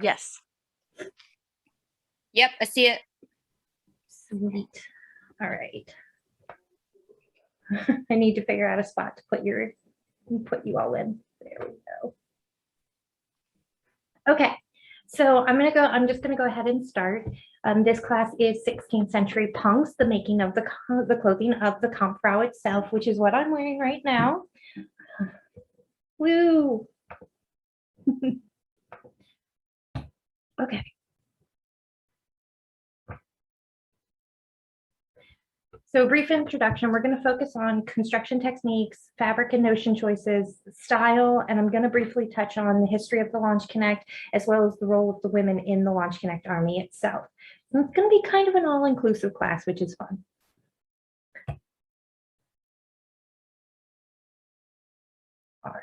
Yes. Yep, I see it. Sweet. All right. I need to figure out a spot to put you all in. There we go. Okay, so I'm just gonna go ahead and start. This class is 16th century punks, the making of the clothing of the Kampfrau itself, which is what I'm wearing right now. Woo! Okay. So brief introduction, we're going to focus on construction techniques, fabric and notion choices, style, and I'm going to briefly touch on the history of the Launch Connect, as well as the role of the women in the Launch Connect Army itself. So it's going to be kind of an all-inclusive class, which is fun. All right.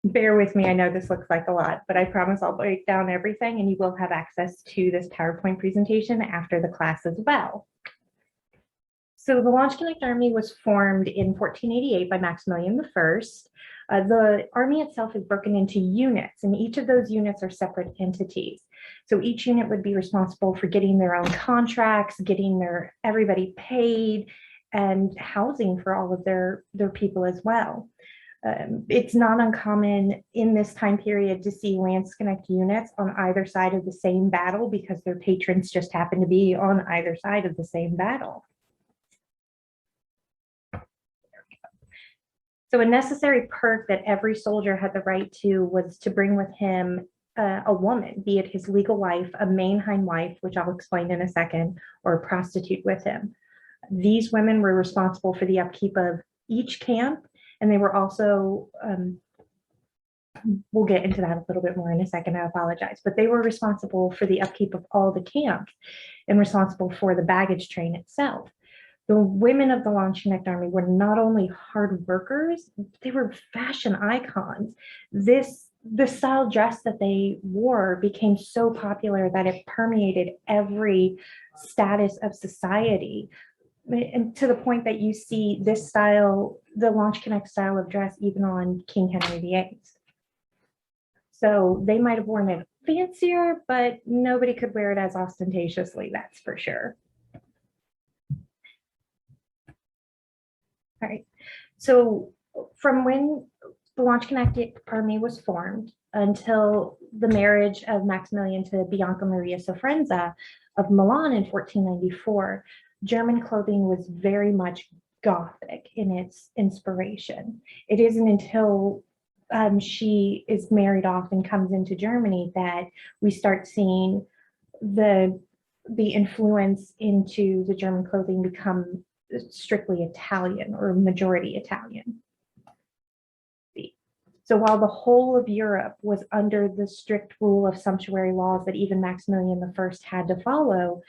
Bear with me, I know this looks like a lot, but I promise I'll break down everything and you will have access to this PowerPoint presentation after the class as well. So the Launch Connect Army was formed in 1488 by Maximilian I. The army itself is broken into units, and each of those units are separate entities. So each unit would be responsible for getting their own contracts, getting everybody paid, and housing for all of their people as well. It's not uncommon in this time period to see Lance Connect units on either side of the same battle because their patrons just happen to be on either side of the same battle. So a necessary perk that every soldier had the right to was to bring with him a woman, be it his legal wife, a Mainheim wife, which I'll explain in a second, or a prostitute with him. These women were responsible for the upkeep of each camp, and they were also, we'll get into that a little bit more in a second, I apologize, but they were responsible for the upkeep of all the camps and responsible for the baggage train itself. The women of the Launch Connect Army were not only hard workers, they were fashion icons. The style dress that they wore became so popular that it permeated every status of society. And to the point that you see this style, the Launch Connect style of dress, even on King Henry VIII. So they might have worn it fancier, but nobody could wear it as ostentatiously, that's for sure. All right, so from when the Launch Connect Army was formed until the marriage of Maximilian to Bianca Maria Sofrenza of Milan in 1494, German clothing was very much Gothic in its inspiration. It isn't until she is married off and comes into Germany that we start seeing the influence into the German clothing become strictly Italian or majority Italian. So while the whole of Europe was under the strict rule of sumptuary laws that even Maximilian I had to follow,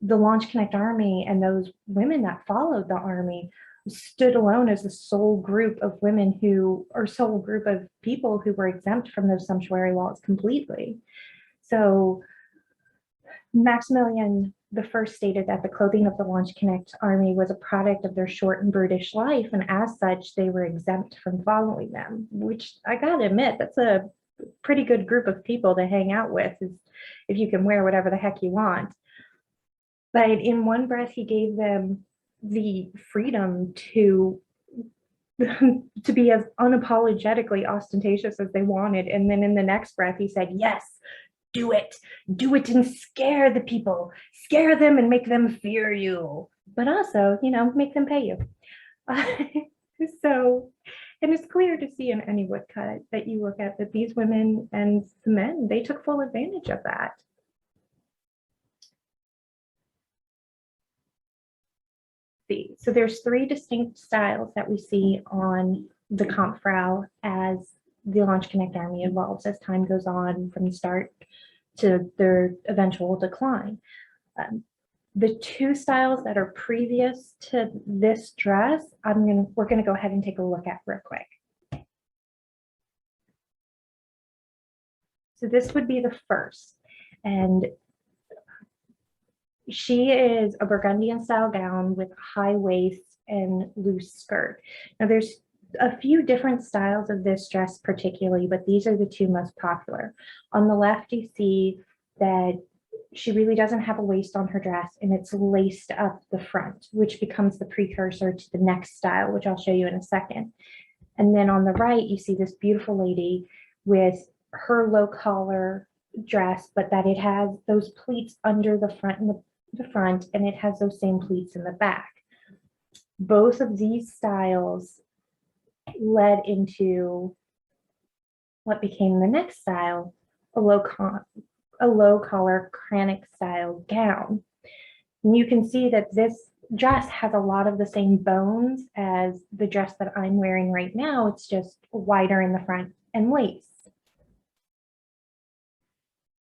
the Launch Connect Army and those women that followed the army stood alone as the sole group of women sole group of people who were exempt from those sumptuary laws completely. So Maximilian I stated that the clothing of the Launch Connect Army was a product of their short and brutish life, and as such, they were exempt from following them, which I gotta admit, that's a pretty good group of people to hang out with, if you can wear whatever the heck you want. But in one breath, he gave them the freedom to be as unapologetically ostentatious as they wanted. And then in the next breath, he said, yes, do it and scare the people, scare them and make them fear you, but also, make them pay you. So, and it's clear to see in any woodcut that you look at that these women and the men, they took full advantage of that. So there's three distinct styles that we see on the Kampfrau as the Launch Connect Army evolves as time goes on from the start to their eventual decline. The two styles that are previous to this dress, we're gonna go ahead and take a look at real quick. So this would be the first, and she is a Burgundian style gown with high waist and loose skirt. Now there's a few different styles of this dress particularly, but these are the two most popular. On the left, you see that she really doesn't have a waist on her dress and it's laced up the front, which becomes the precursor to the next style, which I'll show you in a second. And then on the right, you see this beautiful lady with her low collar dress, but that it has those pleats under the front and the front, and it has those same pleats in the back. Both of these styles led into what became the next style, a low collar chronic style gown. And you can see that this dress has a lot of the same bones as the dress that I'm wearing right now. It's just wider in the front and lace.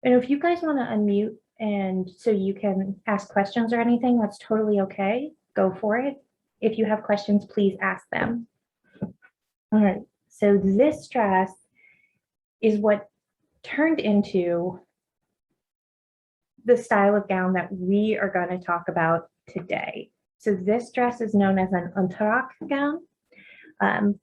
And if you guys want to unmute and so you can ask questions or anything, that's totally okay. Go for it. If you have questions, please ask them. All right, so this dress is what turned into the style of gown that we are going to talk about today. So this dress is known as an Unterrock gown.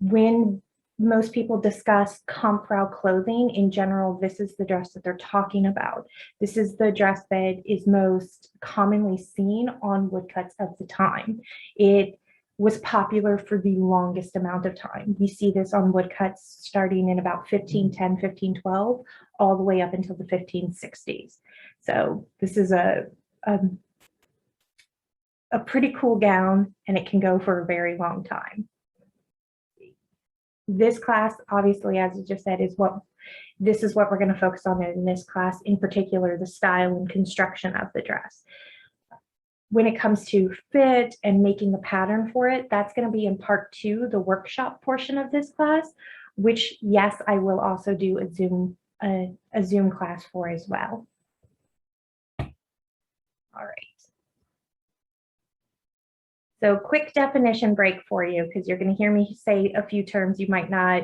When most people discuss Kampfrau clothing in general, this is the dress that they're talking about. This is the dress that is most commonly seen on woodcuts of the time. It was popular for the longest amount of time. We see this on woodcuts starting in about 1510, 1512, all the way up until the 1560s. So this is a pretty cool gown, and it can go for a very long time. This class, obviously, as I just said, is what we're going to focus on in this class, in particular, the style and construction of the dress. When it comes to fit and making the pattern for it, that's going to be in part 2, the workshop portion of this class, which, yes, I will also do a Zoom class for as well. All right. So quick definition break for you, because you're going to hear me say a few terms you might not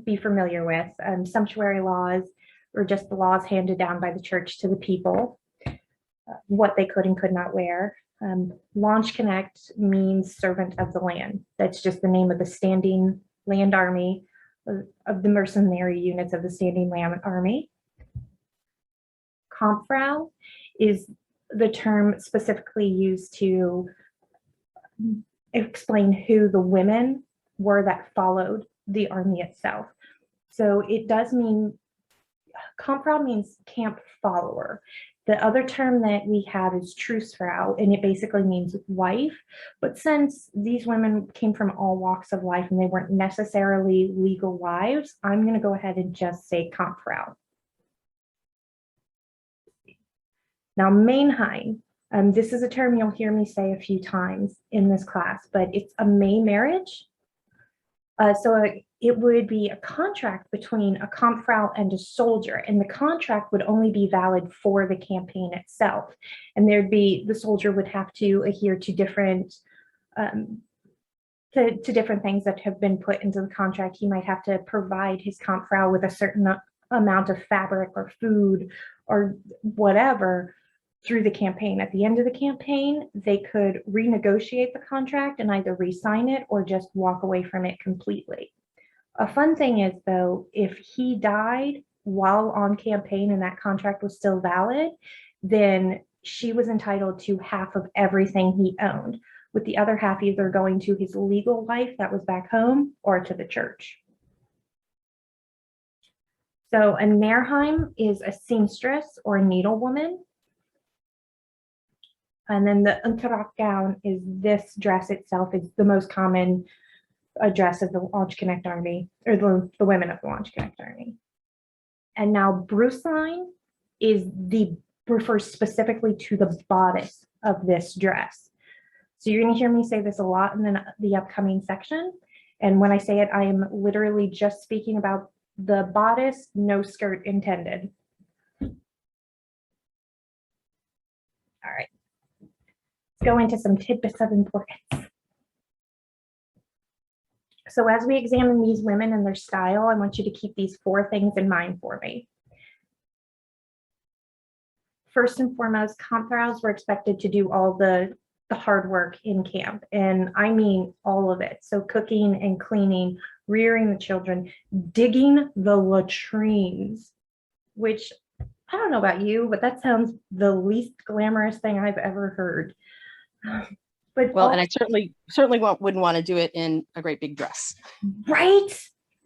be familiar with. Sumptuary laws, or just the laws handed down by the church to the people, what they could and could not wear. Landsknecht means servant of the land. That's just the name of the standing land army of the mercenary units of the standing land army. Kampfrau is the term specifically used to explain who the women were that followed the army itself. So it does mean, Kampfrau means camp follower. The other term that we have is Trussfrau, and it basically means wife. But since these women came from all walks of life and they weren't necessarily legal wives, I'm going to go ahead and just say Kampfrau. Now, Mannheim, this is a term you'll hear me say a few times in this class, but it's a May marriage. So it would be a contract between a Kampfrau and a soldier, and the contract would only be valid for the campaign itself. And the soldier would have to adhere to different different things that have been put into the contract. He might have to provide his Kampfrau with a certain amount of fabric or food or whatever through the campaign. At the end of the campaign, they could renegotiate the contract and either re-sign it or just walk away from it completely. A fun thing is, though, if he died while on campaign and that contract was still valid, then she was entitled to half of everything he owned, with the other half either going to his legal wife that was back home or to the church. So a Nährheim is a seamstress or a needlewoman. And then the Unterrock gown is this dress itself. It's the most common dress of the Landsknecht army, or the women of the Landsknecht army. And now Brustlein refers specifically to the bodice of this dress. So you're going to hear me say this a lot in the upcoming section. And when I say it, I am literally just speaking about the bodice, no skirt intended. All right. Go into some tidbits of importance. So as we examine these women and their style, I want you to keep these 4 things in mind for me. First and foremost, Kampfraus were expected to do all the the hard work in camp. And I mean all of it. So cooking and cleaning, rearing the children, digging the latrines, which I don't know about you, but that sounds the least glamorous thing I've ever heard. But well, and I certainly wouldn't want to do it in a great big dress. Right?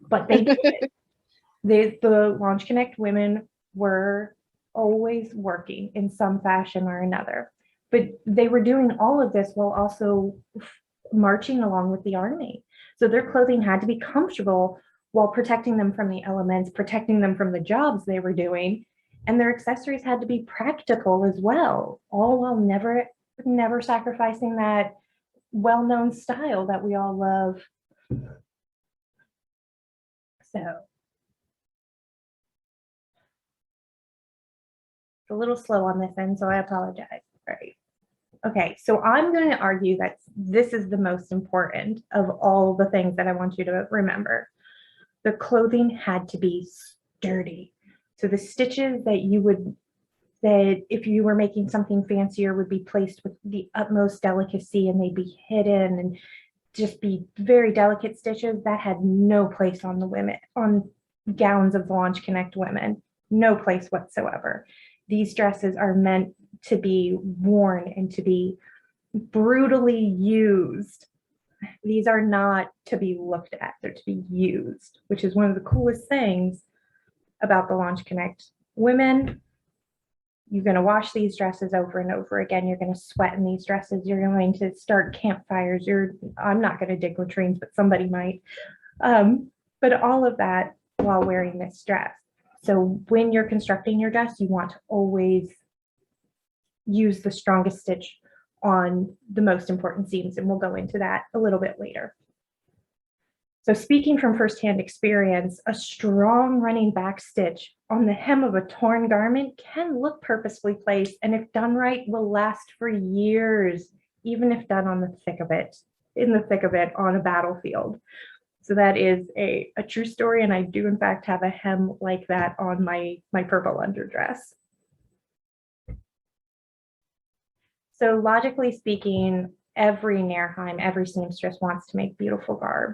But they did it. The Launch Connect women were always working in some fashion or another. But they were doing all of this while also marching along with the army. So their clothing had to be comfortable while protecting them from the elements, protecting them from the jobs they were doing. And their accessories had to be practical as well, all while never sacrificing that well-known style that we all love. So it's a little slow on this end, so I apologize. All right. Okay, so I'm going to argue that this is the most important of all the things that I want you to remember. The clothing had to be sturdy. So the stitches that if you were making something fancier would be placed with the utmost delicacy, and they'd be hidden and just be very delicate stitches that had no place on the women, on gowns of the Launch Connect women, no place whatsoever. These dresses are meant to be worn and to be brutally used. These are not to be looked at, they're to be used, which is one of the coolest things about the Launch Connect women. You're going to wash these dresses over and over again. You're going to sweat in these dresses. You're going to start campfires. I'm not going to dig latrines, but somebody might. But all of that while wearing this dress. So when you're constructing your dress, you want to always use the strongest stitch on the most important seams, and we'll go into that a little bit later. So speaking from firsthand experience, a strong running back stitch on the hem of a torn garment can look purposefully placed, and if done right, will last for years, even if done on the thick of it, in the thick of it on a battlefield. So that is a true story, and I do in fact have a hem like that on my purple underdress. So logically speaking, every Nairheim, every seamstress wants to make beautiful garb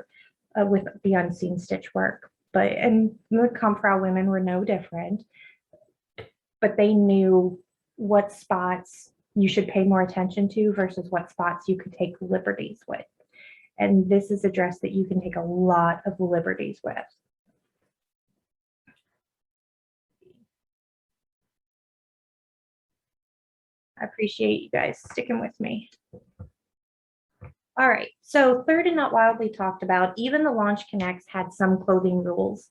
with the unseen stitch work. And the Kampfrau women were no different, but they knew what spots you should pay more attention to versus what spots you could take liberties with. And this is a dress that you can take a lot of liberties with. I appreciate you guys sticking with me. All right, so third and not wildly talked about, even the Launch Connects had some clothing rules.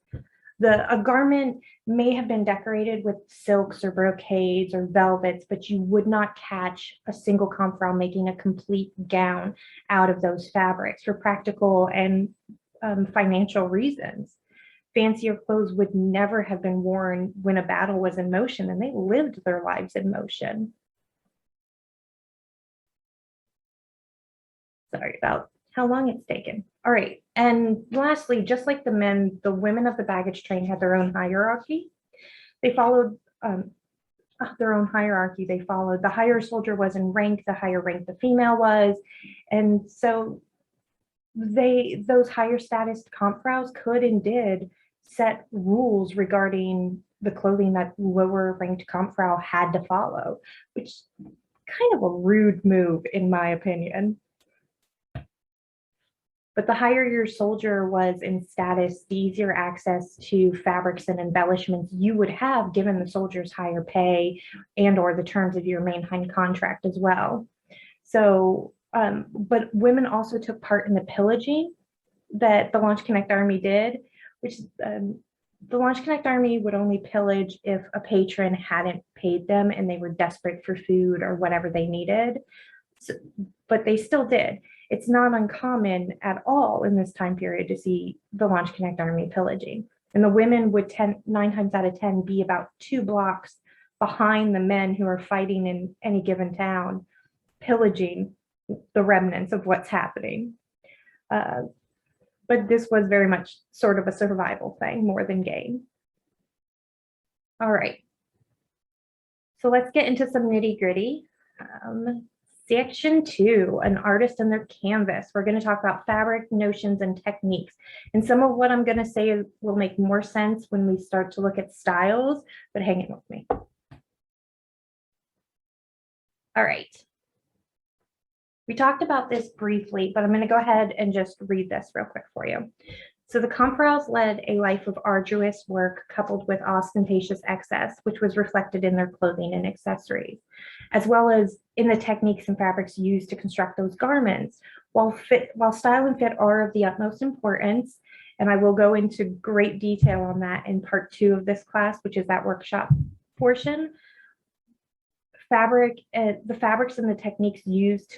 A garment may have been decorated with silks or brocades or velvets, but you would not catch a single Kampfrau making a complete gown out of those fabrics for practical and financial reasons. Fancier clothes would never have been worn when a battle was in motion, and they lived their lives in motion. Sorry about how long it's taken. All right, and lastly, just like the men, the women of the baggage train had their own hierarchy. They followed their own hierarchy. They followed, the higher a soldier was in rank, the higher rank the female was. And so those higher status Kampfraus could and did set rules regarding the clothing that lower ranked Kampfrau had to follow, which is kind of a rude move in my opinion. But the higher your soldier was in status, the easier access to fabrics and embellishments you would have given the soldier's higher pay and or the terms of your Mannheim contract as well. So, but women also took part in the pillaging that the Launch Connect Army did, which the Launch Connect Army would only pillage if a patron hadn't paid them and they were desperate for food or whatever they needed. So, but they still did. It's not uncommon at all in this time period to see the Launch Connect Army pillaging. And the women would 9 times out of 10 be about 2 blocks behind the men who are fighting in any given town, pillaging the remnants of what's happening. But this was very much sort of a survival thing more than gain. All right. So let's get into some nitty gritty. Section 2, an artist and their canvas. We're going to talk about fabric, notions, and techniques. And some of what I'm going to say will make more sense when we start to look at styles, but hang in with me. All right. We talked about this briefly, but I'm going to go ahead and just read this real quick for you. So the Kampfraus led a life of arduous work coupled with ostentatious excess, which was reflected in their clothing and accessories, as well as in the techniques and fabrics used to construct those garments. While style and fit are of the utmost importance, and I will go into great detail on that in part 2 of this class, which is that workshop portion, the fabrics and the techniques used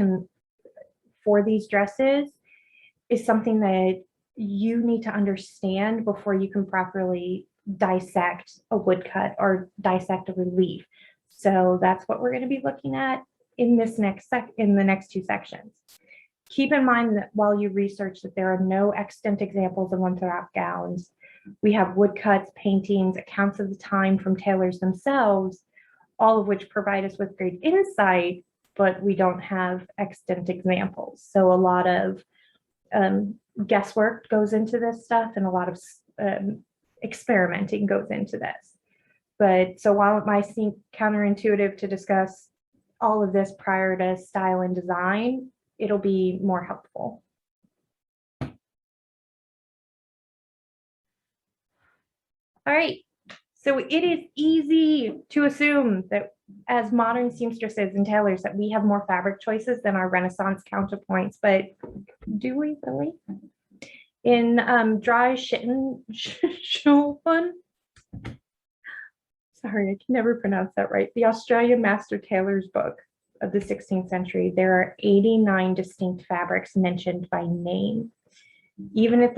for these dresses is something that you need to understand before you can properly dissect a woodcut or dissect a relief. So that's what we're going to be looking at in this in the next 2 sections. Keep in mind that while you research that there are no extant examples of Winthrop gowns, we have woodcuts, paintings, accounts of the time from tailors themselves, all of which provide us with great insight, but we don't have extant examples. So a lot of guesswork goes into this stuff, and a lot of experimenting goes into this. But so while it might seem counterintuitive to discuss all of this prior to style and design, it'll be more helpful. All right, so it is easy to assume that as modern seamstresses and tailors that we have more fabric choices than our Renaissance counterpoints, but do we really? In Dry Schitten Schulfun, sorry, I can never pronounce that right, the Australian Master Tailor's book of the 16th century, there are 89 distinct fabrics mentioned by name. Even if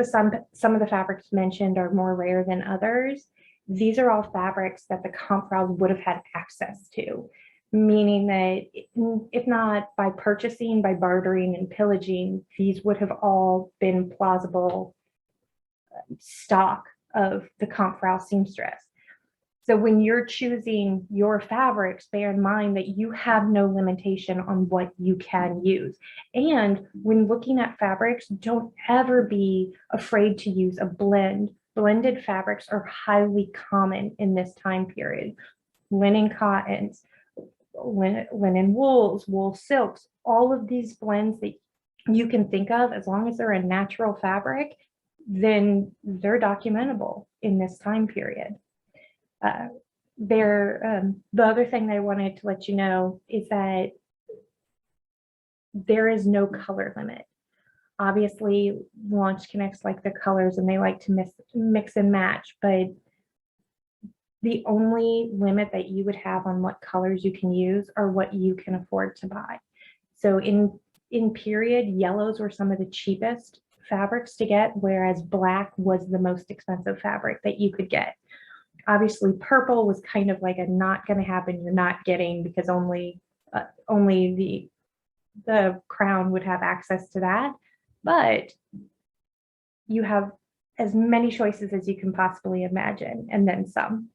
some of the fabrics mentioned are more rare than others, these are all fabrics that the Kampfraus would have had access to, meaning that if not by purchasing, by bartering and pillaging, these would have all been plausible stock of the Kampfrau seamstress. So when you're choosing your fabrics, bear in mind that you have no limitation on what you can use. And when looking at fabrics, don't ever be afraid to use a blend. Blended fabrics are highly common in this time period. Linen cottons, linen wools, wool silks, all of these blends that you can think of, as long as they're a natural fabric, then they're documentable in this time period. The other thing that I wanted to let you know is that there is no color limit. Obviously, launch connects like the colors and they like to mix and match, but the only limit that you would have on what colors you can use are what you can afford to buy. So in period, yellows were some of the cheapest fabrics to get, whereas black was the most expensive fabric that you could get. Obviously, purple was kind of like a not going to happen, you're not getting, because only the crown would have access to that. But you have as many choices as you can possibly imagine, and then some.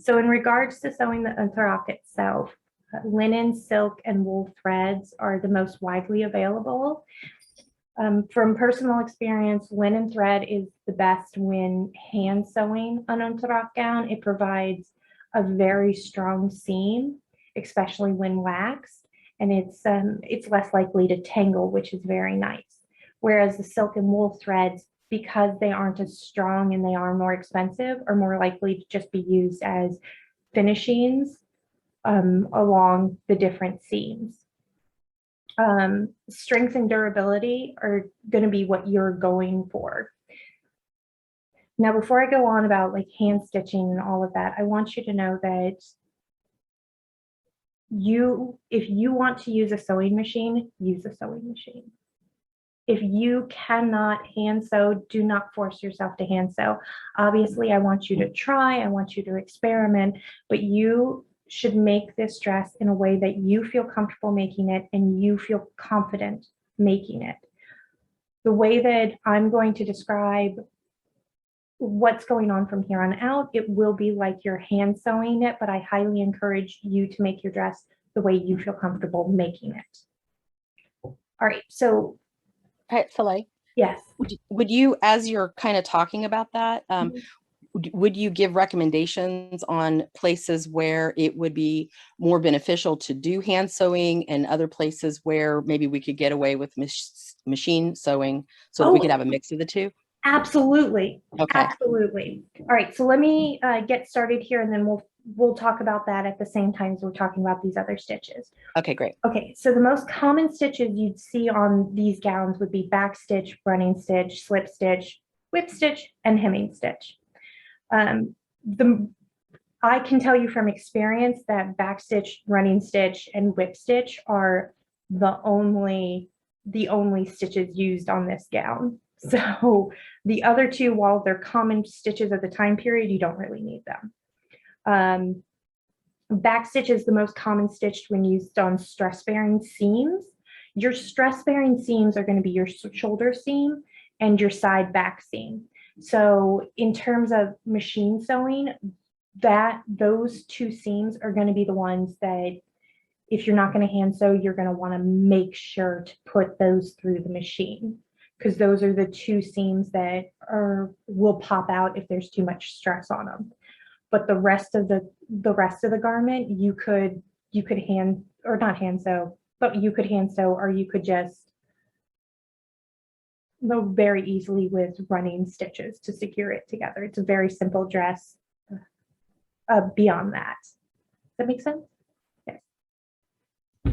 So in regards to sewing the unterrock itself, linen, silk, and wool threads are the most widely available. From personal experience, linen thread is the best when hand sewing an unterrock gown. It provides a very strong seam, especially when waxed, and it's less likely to tangle, which is very nice. Whereas the silk and wool threads, because they aren't as strong and they are more expensive, are more likely to just be used as finishings along the different seams. Strength and durability are going to be what you're going for. Now, before I go on about like hand stitching and all of that, I want you to know that if you want to use a sewing machine, use a sewing machine. If you cannot hand sew, do not force yourself to hand sew. Obviously, I want you to try, I want you to experiment, but you should make this dress in a way that you feel comfortable making it and you feel confident making it. The way that I'm going to describe what's going on from here on out. It will be like you're hand sewing it, but I highly encourage you to make your dress the way you feel comfortable making it. All right, so All right, Soleil, yes. would you, as you're kind of talking about that, would you give recommendations on places where it would be more beneficial to do hand sewing and other places where maybe we could get away with machine sewing so that we could have a mix of the two? Absolutely. Okay. Absolutely. All right, so let me get started here, and then we'll talk about that at the same time as we're talking about these other stitches. Okay, great. Okay, so the most common stitches you'd see on these gowns would be back stitch, running stitch, slip stitch, whip stitch, and hemming stitch. I can tell you from experience that back stitch, running stitch, and whip stitch are the only stitches used on this gown. So the other two, while they're common stitches of the time period, you don't really need them. Back stitch is the most common stitch when used on stress-bearing seams. Your stress-bearing seams are going to be your shoulder seam and your side back seam. So in terms of machine sewing, those two seams are going to be the ones that, if you're not going to hand sew, you're going to want to make sure to put those through the machine, because those are the two seams that will pop out if there's too much stress on them. But the rest of the garment, you could hand, or not hand sew, but you could hand sew, or you could just sew very easily with running stitches to secure it together. It's a very simple dress. Beyond that, does that make sense? Yes.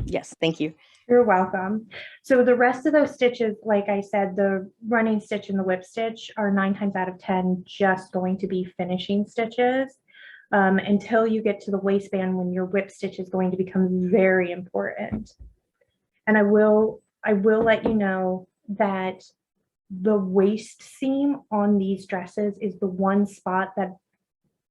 Yes, thank you. You're welcome. So the rest of those stitches, like I said, the running stitch and the whip stitch are 9 times out of 10 just going to be finishing stitches, until you get to the waistband, when your whip stitch is going to become very important. And I will let you know that the waist seam on these dresses is the one spot that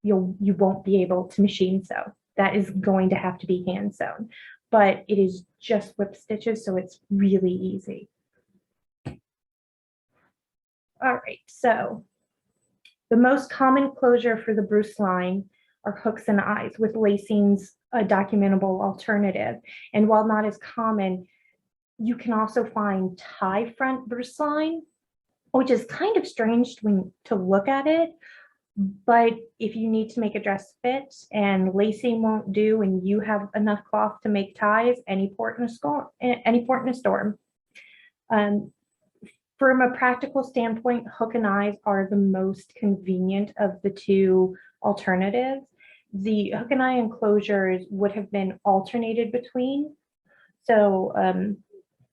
you won't be able to machine sew. That is going to have to be hand sewn, but it is just whip stitches, so it's really easy. All right, so the most common closure for the Bruce line are hooks and eyes, with lacings a documentable alternative. And while not as common, you can also find tie front Bruce line, which is kind of strange to look at it. But if you need to make a dress fit and lacing won't do, and you have enough cloth to make ties, any port in a storm. From a practical standpoint, hook and eyes are the most convenient of the two alternatives. The hook and eye enclosures would have been alternated between. So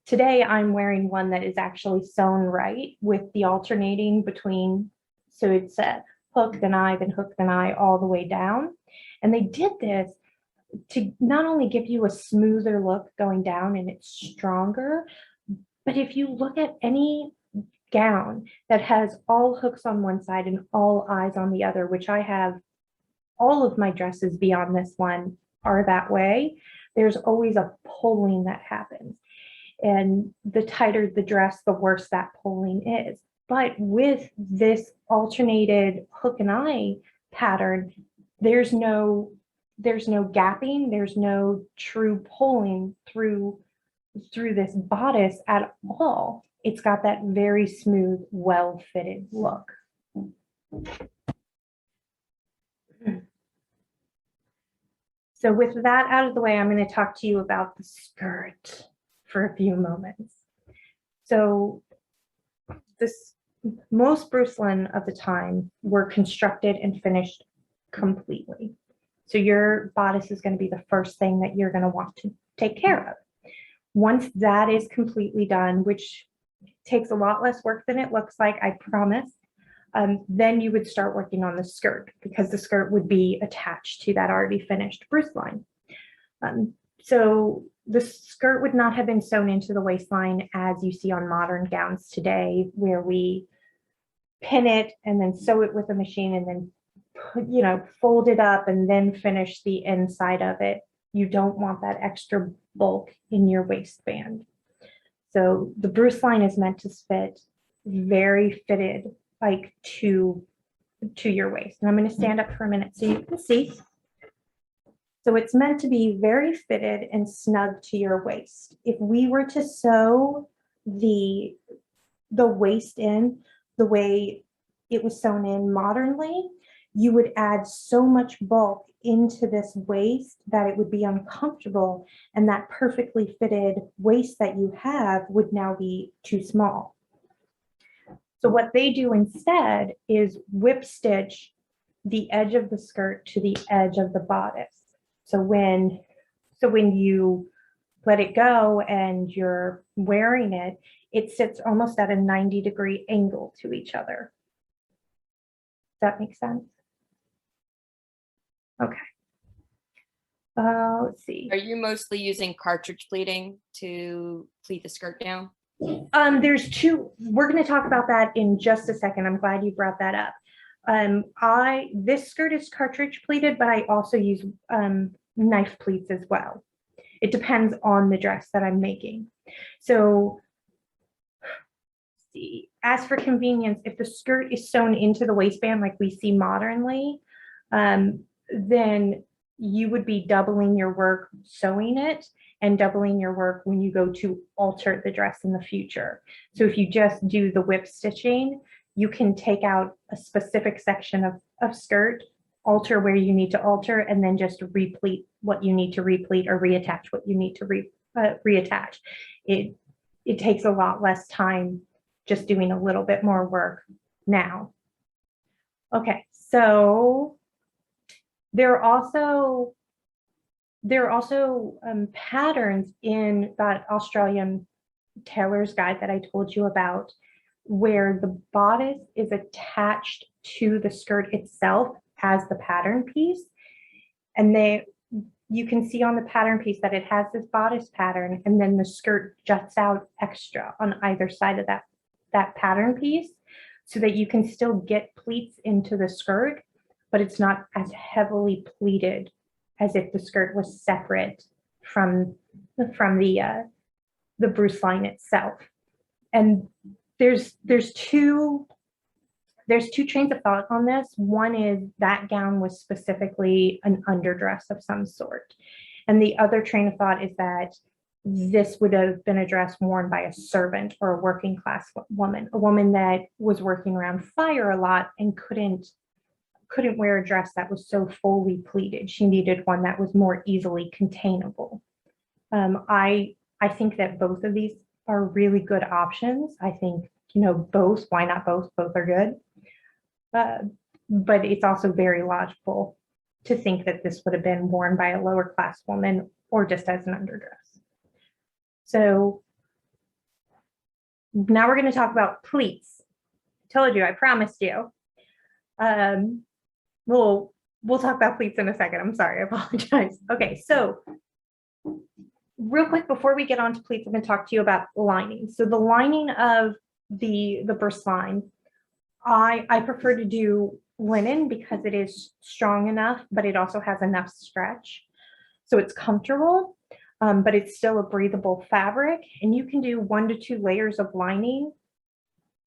today I'm wearing one that is actually sewn right with the alternating between. So it's a hook and eye, then hook and eye all the way down. And they did this to not only give you a smoother look going down and it's stronger, but if you look at any gown that has all hooks on one side and all eyes on the other, which I have, all of my dresses beyond this one are that way, there's always a pulling that happens. And the tighter the dress, the worse that pulling is. But with this alternated hook and eye pattern, there's no gapping, there's no true pulling through this bodice at all. It's got that very smooth, well-fitted look. So with that out of the way, I'm going to talk to you about the skirt for a few moments. So most Brucelin of the time were constructed and finished completely. So your bodice is going to be the first thing that you're going to want to take care of. Once that is completely done, which takes a lot less work than it looks like, I promise, then you would start working on the skirt, because the skirt would be attached to that already finished Bruceline. So the skirt would not have been sewn into the waistline as you see on modern gowns today, where we pin it and then sew it with a machine and then fold it up and then finish the inside of it. You don't want that extra bulk in your waistband. So the Bruceline is meant to fit very fitted, like to to your waist. And I'm going to stand up for a minute so you can see. So it's meant to be very fitted and snug to your waist. If we were to sew the waist in the way it was sewn in modernly, you would add so much bulk into this waist that it would be uncomfortable, and that perfectly fitted waist that you have would now be too small. So what they do instead is whip stitch the edge of the skirt to the edge of the bodice. So when you let it go and you're wearing it, it sits almost at a 90-degree angle to each other. Does that make sense? Okay. Let's see. Are you mostly using cartridge pleating to pleat the skirt down? There's two. We're going to talk about that in just a second. I'm glad you brought that up. This skirt is cartridge pleated, but I also use knife pleats as well. It depends on the dress that I'm making. So, see, as for convenience, if the skirt is sewn into the waistband like we see modernly, then you would be doubling your work sewing it and doubling your work when you go to alter the dress in the future. So if you just do the whip stitching, you can take out a specific section of skirt, alter where you need to alter, and then just replete what you need to replete or reattach what you need to reattach. It takes a lot less time just doing a little bit more work now. Okay, so there are also patterns in that Australian tailor's guide that I told you about, where the bodice is attached to the skirt itself as the pattern piece. And you can see on the pattern piece that it has this bodice pattern, and then the skirt juts out extra on either side of that pattern piece, so that you can still get pleats into the skirt, but it's not as heavily pleated as if the skirt was separate from the Bruce line itself. And there's two trains of thought on this. One is that gown was specifically an underdress of some sort. And the other train of thought is that this would have been a dress worn by a servant or a working class woman, a woman that was working around fire a lot and couldn't wear a dress that was so fully pleated. She needed one that was more easily containable. I think that both of these are really good options. I think, both, why not both? Both are good. But it's also very logical to think that this would have been worn by a lower class woman or just as an underdress. So now we're going to talk about pleats. I told you, I promised you. We'll talk about pleats in a second. I'm sorry, I apologize. Okay, so real quick before we get on to pleats, I'm going to talk to you about lining. So the lining of the burst line, I prefer to do linen because it is strong enough, but it also has enough stretch. So it's comfortable, but it's still a breathable fabric. And you can do 1 to 2 layers of lining.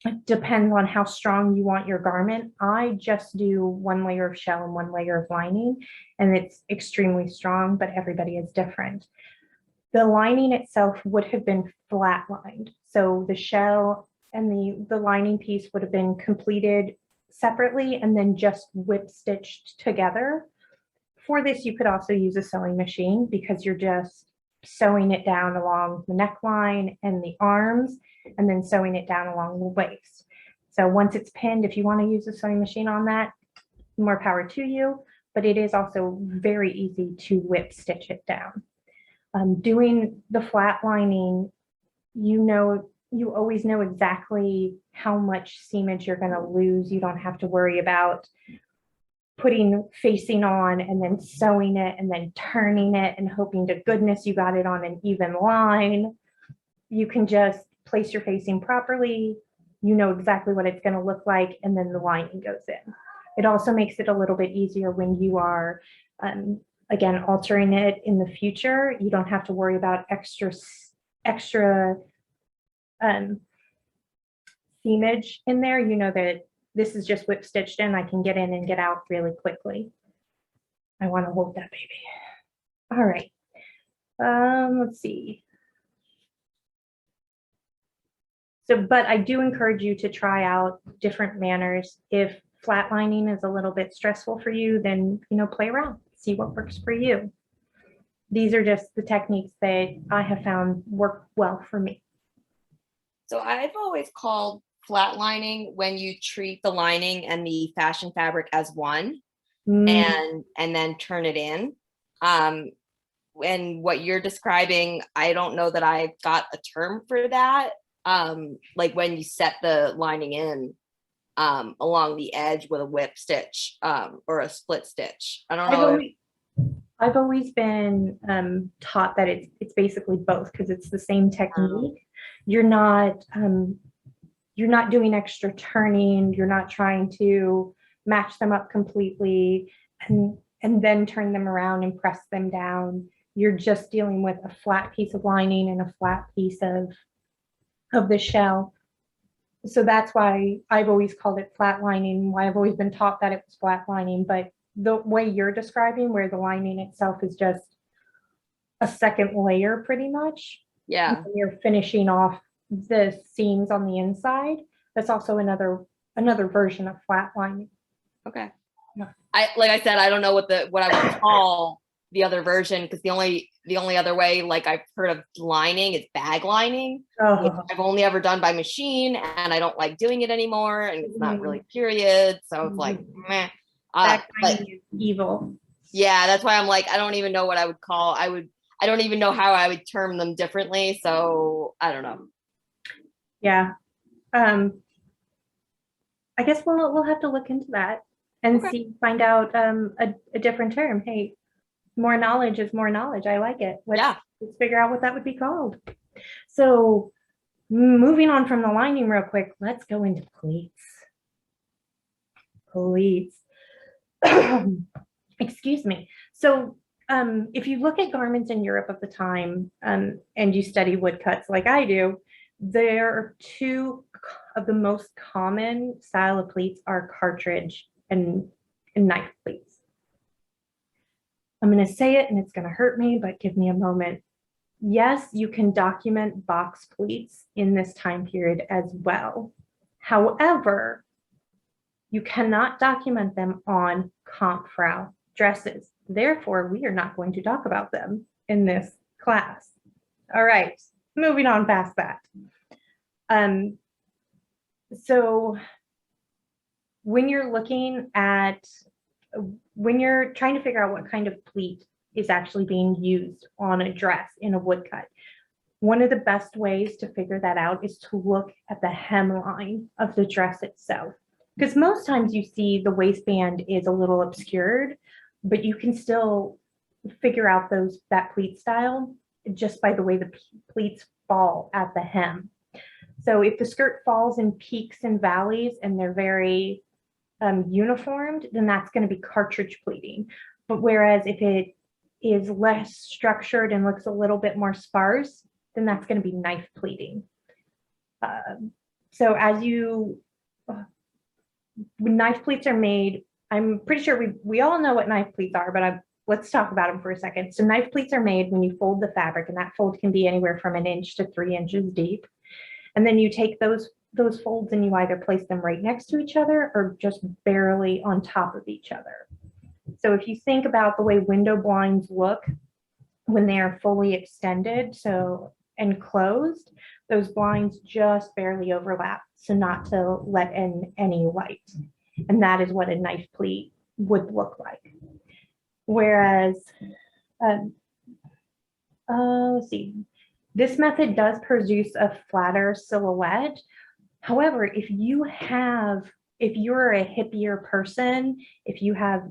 It depends on how strong you want your garment. I just do 1 layer of shell and 1 layer of lining, and it's extremely strong, but everybody is different. The lining itself would have been flat lined. So the shell and the lining piece would have been completed separately and then just whip stitched together. For this, you could also use a sewing machine because you're just sewing it down along the neckline and the arms, and then sewing it down along the waist. So once it's pinned, if you want to use a sewing machine on that, more power to you, but it is also very easy to whip stitch it down. Doing the flat lining, you always know exactly how much seamage you're going to lose. You don't have to worry about putting facing on and then sewing it and then turning it and hoping to goodness you got it on an even line. You can just place your facing properly. You know exactly what it's going to look like, and then the lining goes in. It also makes it a little bit easier when you are, again, altering it in the future. You don't have to worry about extra seamage in there. You know that This is just whip stitched in. I can get in and get out really quickly. I want to hold that baby. All right. Let's see. So, but I do encourage you to try out different manners. If flatlining is a little bit stressful for you, then, play around, see what works for you. These are just the techniques that I have found work well for me. So I've always called flatlining when you treat the lining and the fashion fabric as one and then turn it in. And what you're describing, I don't know that I've got a term for that. Like when you set the lining in along the edge with a whip stitch or a split stitch. I don't know. I've always been taught that it's basically both, because it's the same technique. You're not doing extra turning. You're not trying to match them up completely and then turn them around and press them down. You're just dealing with a flat piece of lining and a flat piece of the shell. So that's why I've always called it flat lining, why I've always been taught that it was flat lining. But the way you're describing, where the lining itself is just a second layer pretty much. Yeah. And you're finishing off the seams on the inside. That's also another version of flat lining. Okay. Yeah. Like I said, I don't know what I would call the other version, because the only other way like I've heard of lining is bag lining, which I've only ever done by machine, and I don't like doing it anymore, and it's not really period, so it's like meh. Bag lining is evil. Yeah, that's why I'm like, I don't even know what I would call. I don't even know how I would term them differently, so I don't know. Yeah. I guess we'll have to look into that and find out a different term. Hey, more knowledge is more knowledge. I like it. Let's figure out what that would be called. So moving on from the lining real quick, let's go into pleats. Pleats. Excuse me. So if you look at garments in Europe of the time and you study woodcuts like I do, there are two of the most common style of pleats are cartridge and knife pleats. I'm going to say it and it's going to hurt me, but give me a moment. Yes, you can document box pleats in this time period as well. However, you cannot document them on Kampfrau dresses. Therefore, we are not going to talk about them in this class. All right, moving on past that. So when you're trying to figure out what kind of pleat is actually being used on a dress in a woodcut, one of the best ways to figure that out is to look at the hemline of the dress itself. Because most times you see the waistband is a little obscured, but you can still figure out that pleat style just by the way the pleats fall at the hem. So if the skirt falls in peaks and valleys and they're very uniformed, then that's going to be cartridge pleating. But whereas if it is less structured and looks a little bit more sparse, then that's going to be knife pleating. So when knife pleats are made, I'm pretty sure we all know what knife pleats are, but let's talk about them for a second. So knife pleats are made when you fold the fabric, and that fold can be anywhere from 1 inch to 3 inches deep. And then you take those folds and you either place them right next to each other or just barely on top of each other. So if you think about the way window blinds look when they are fully extended and closed, those blinds just barely overlap, so not to let in any light. And that is what a knife pleat would look like. Whereas, let's see, this method does produce a flatter silhouette. However, if you're a hippier person, if you have,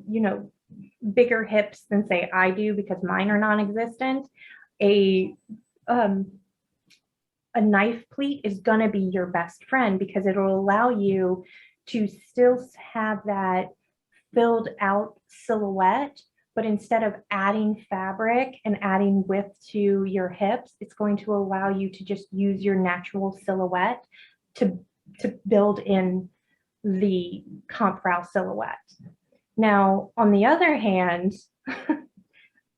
bigger hips than say I do, because mine are non-existent, a knife pleat is going to be your best friend, because it'll allow you to still have that filled out silhouette, but instead of adding fabric and adding width to your hips, it's going to allow you to just use your natural silhouette to build in the Kampfrau silhouette. Now, on the other hand,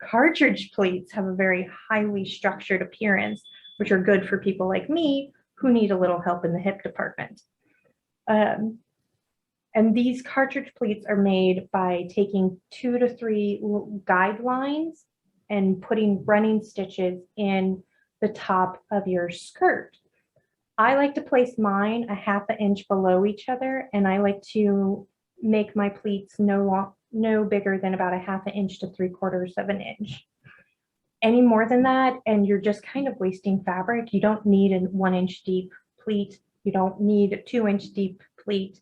cartridge pleats have a very highly structured appearance, which are good for people like me who need a little help in the hip department. And these cartridge pleats are made by taking 2 to 3 guidelines and putting running stitches in the top of your skirt. I like to place mine a 1/2 inch below each other, and I like to make my pleats no bigger than about a 1/2 inch to 3/4 inch. Any more than that, and you're just kind of wasting fabric. You don't need a 1 inch deep pleat. You don't need a 2 inch deep pleat.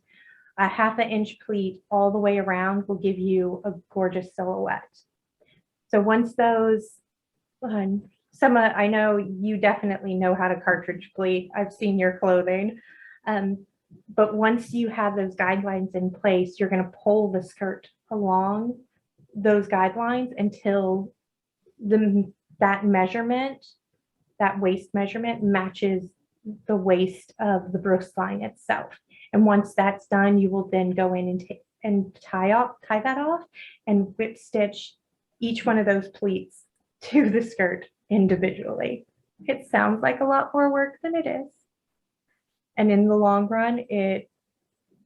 A 1/2 inch pleat all the way around will give you a gorgeous silhouette. So once those, I know you definitely know how to cartridge pleat. I've seen your clothing. But once you have those guidelines in place, you're going to pull the skirt along those guidelines until that measurement, that waist measurement matches the waist of the bust line itself. And once that's done, you will then go in and tie that off and whip stitch each one of those pleats to the skirt individually. It sounds like a lot more work than it is. And in the long run, it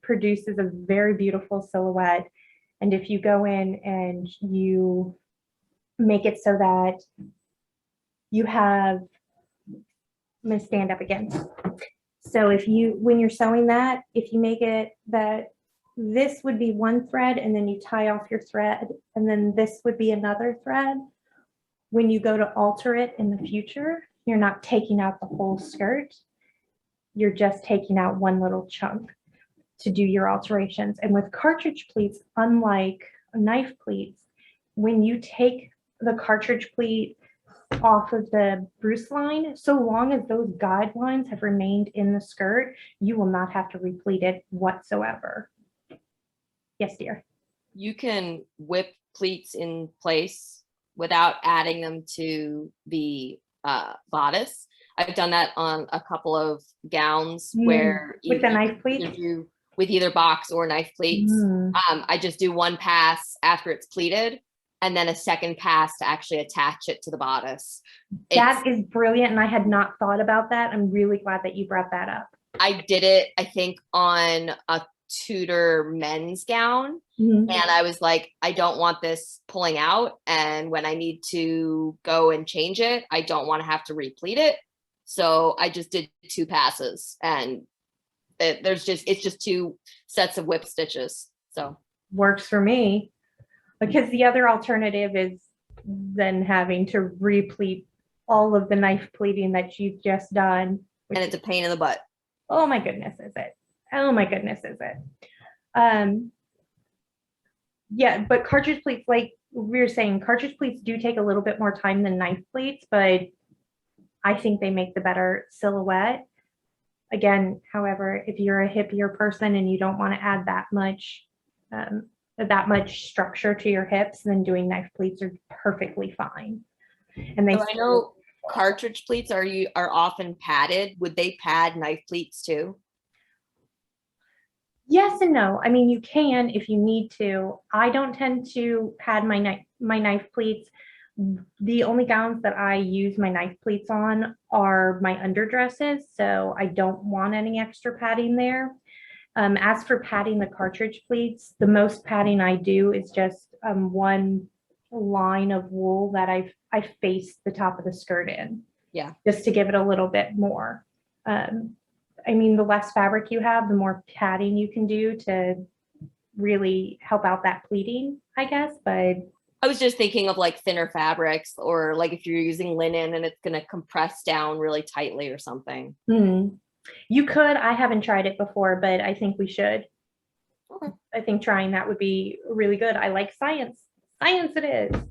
produces a very beautiful silhouette. And if you go in and you make it so that you have, I'm going to stand up again. So when you're sewing that, if you make it that this would be one thread and then you tie off your thread and then this would be another thread, when you go to alter it in the future, you're not taking out the whole skirt. You're just taking out one little chunk to do your alterations. And with cartridge pleats, unlike knife pleats, when you take the cartridge pleat off of the bust line, so long as those guidelines have remained in the skirt, you will not have to replete it whatsoever. Yes, dear. You can whip pleats in place without adding them to the bodice. I've done that on a couple of gowns where with the knife pleat, with either box or knife pleats. I just do one pass after it's pleated and then a second pass to actually attach it to the bodice. That is brilliant, and I had not thought about that. I'm really glad that you brought that up. I did it, I think, on a Tudor men's gown, and I was like, I don't want this pulling out, and when I need to go and change it, I don't want to have to replete it. So I just did 2 passes, and it's just 2 sets of whip stitches. So works for me, because the other alternative is then having to replete all of the knife pleating that you've just done. And it's a pain in the butt. Oh my goodness, is it? Oh my goodness, is it? Yeah, but cartridge pleats, like we were saying, cartridge pleats do take a little bit more time than knife pleats, but I think they make the better silhouette. Again, however, if you're a hippier person and you don't want to add that much structure to your hips, then doing knife pleats are perfectly fine. And I know cartridge pleats are often padded. Would they pad knife pleats too? Yes and no. I mean, you can if you need to. I don't tend to pad my knife pleats. The only gowns that I use my knife pleats on are my underdresses, so I don't want any extra padding there. As for padding the cartridge pleats, the most padding I do is just one line of wool that I face the top of the skirt in. Yeah. Just to give it a little bit more. I mean, the less fabric you have, the more padding you can do to really help out that pleating, I guess. But I was just thinking of like thinner fabrics, or like if you're using linen and it's going to compress down really tightly or something. You could. I haven't tried it before, but I think we should. Okay. I think trying that would be really good. I like science. Science it is.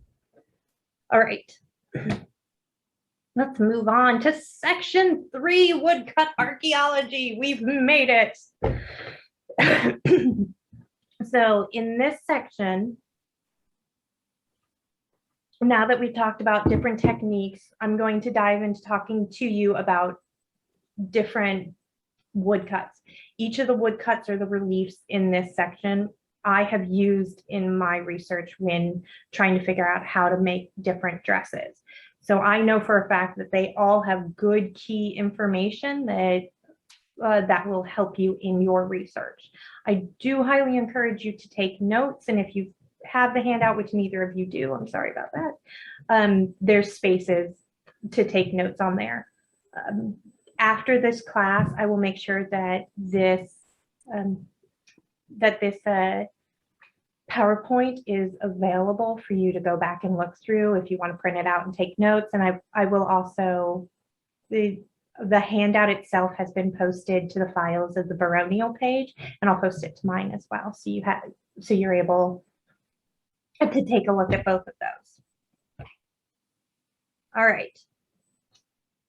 All right. Let's move on to section 3, woodcut archaeology. We've made it. So in this section, now that we've talked about different techniques, I'm going to dive into talking to you about different woodcuts. Each of the woodcuts or the reliefs in this section I have used in my research when trying to figure out how to make different dresses. So I know for a fact that they all have good key information that will help you in your research. I do highly encourage you to take notes, and if you have the handout, which neither of you do, I'm sorry about that, there's spaces to take notes on there. After this class, I will make sure that this PowerPoint is available for you to go back and look through if you want to print it out and take notes. And I will also, the handout itself has been posted to the files of the baronial page, and I'll post it to mine as well. So you're able to take a look at both of those. All right.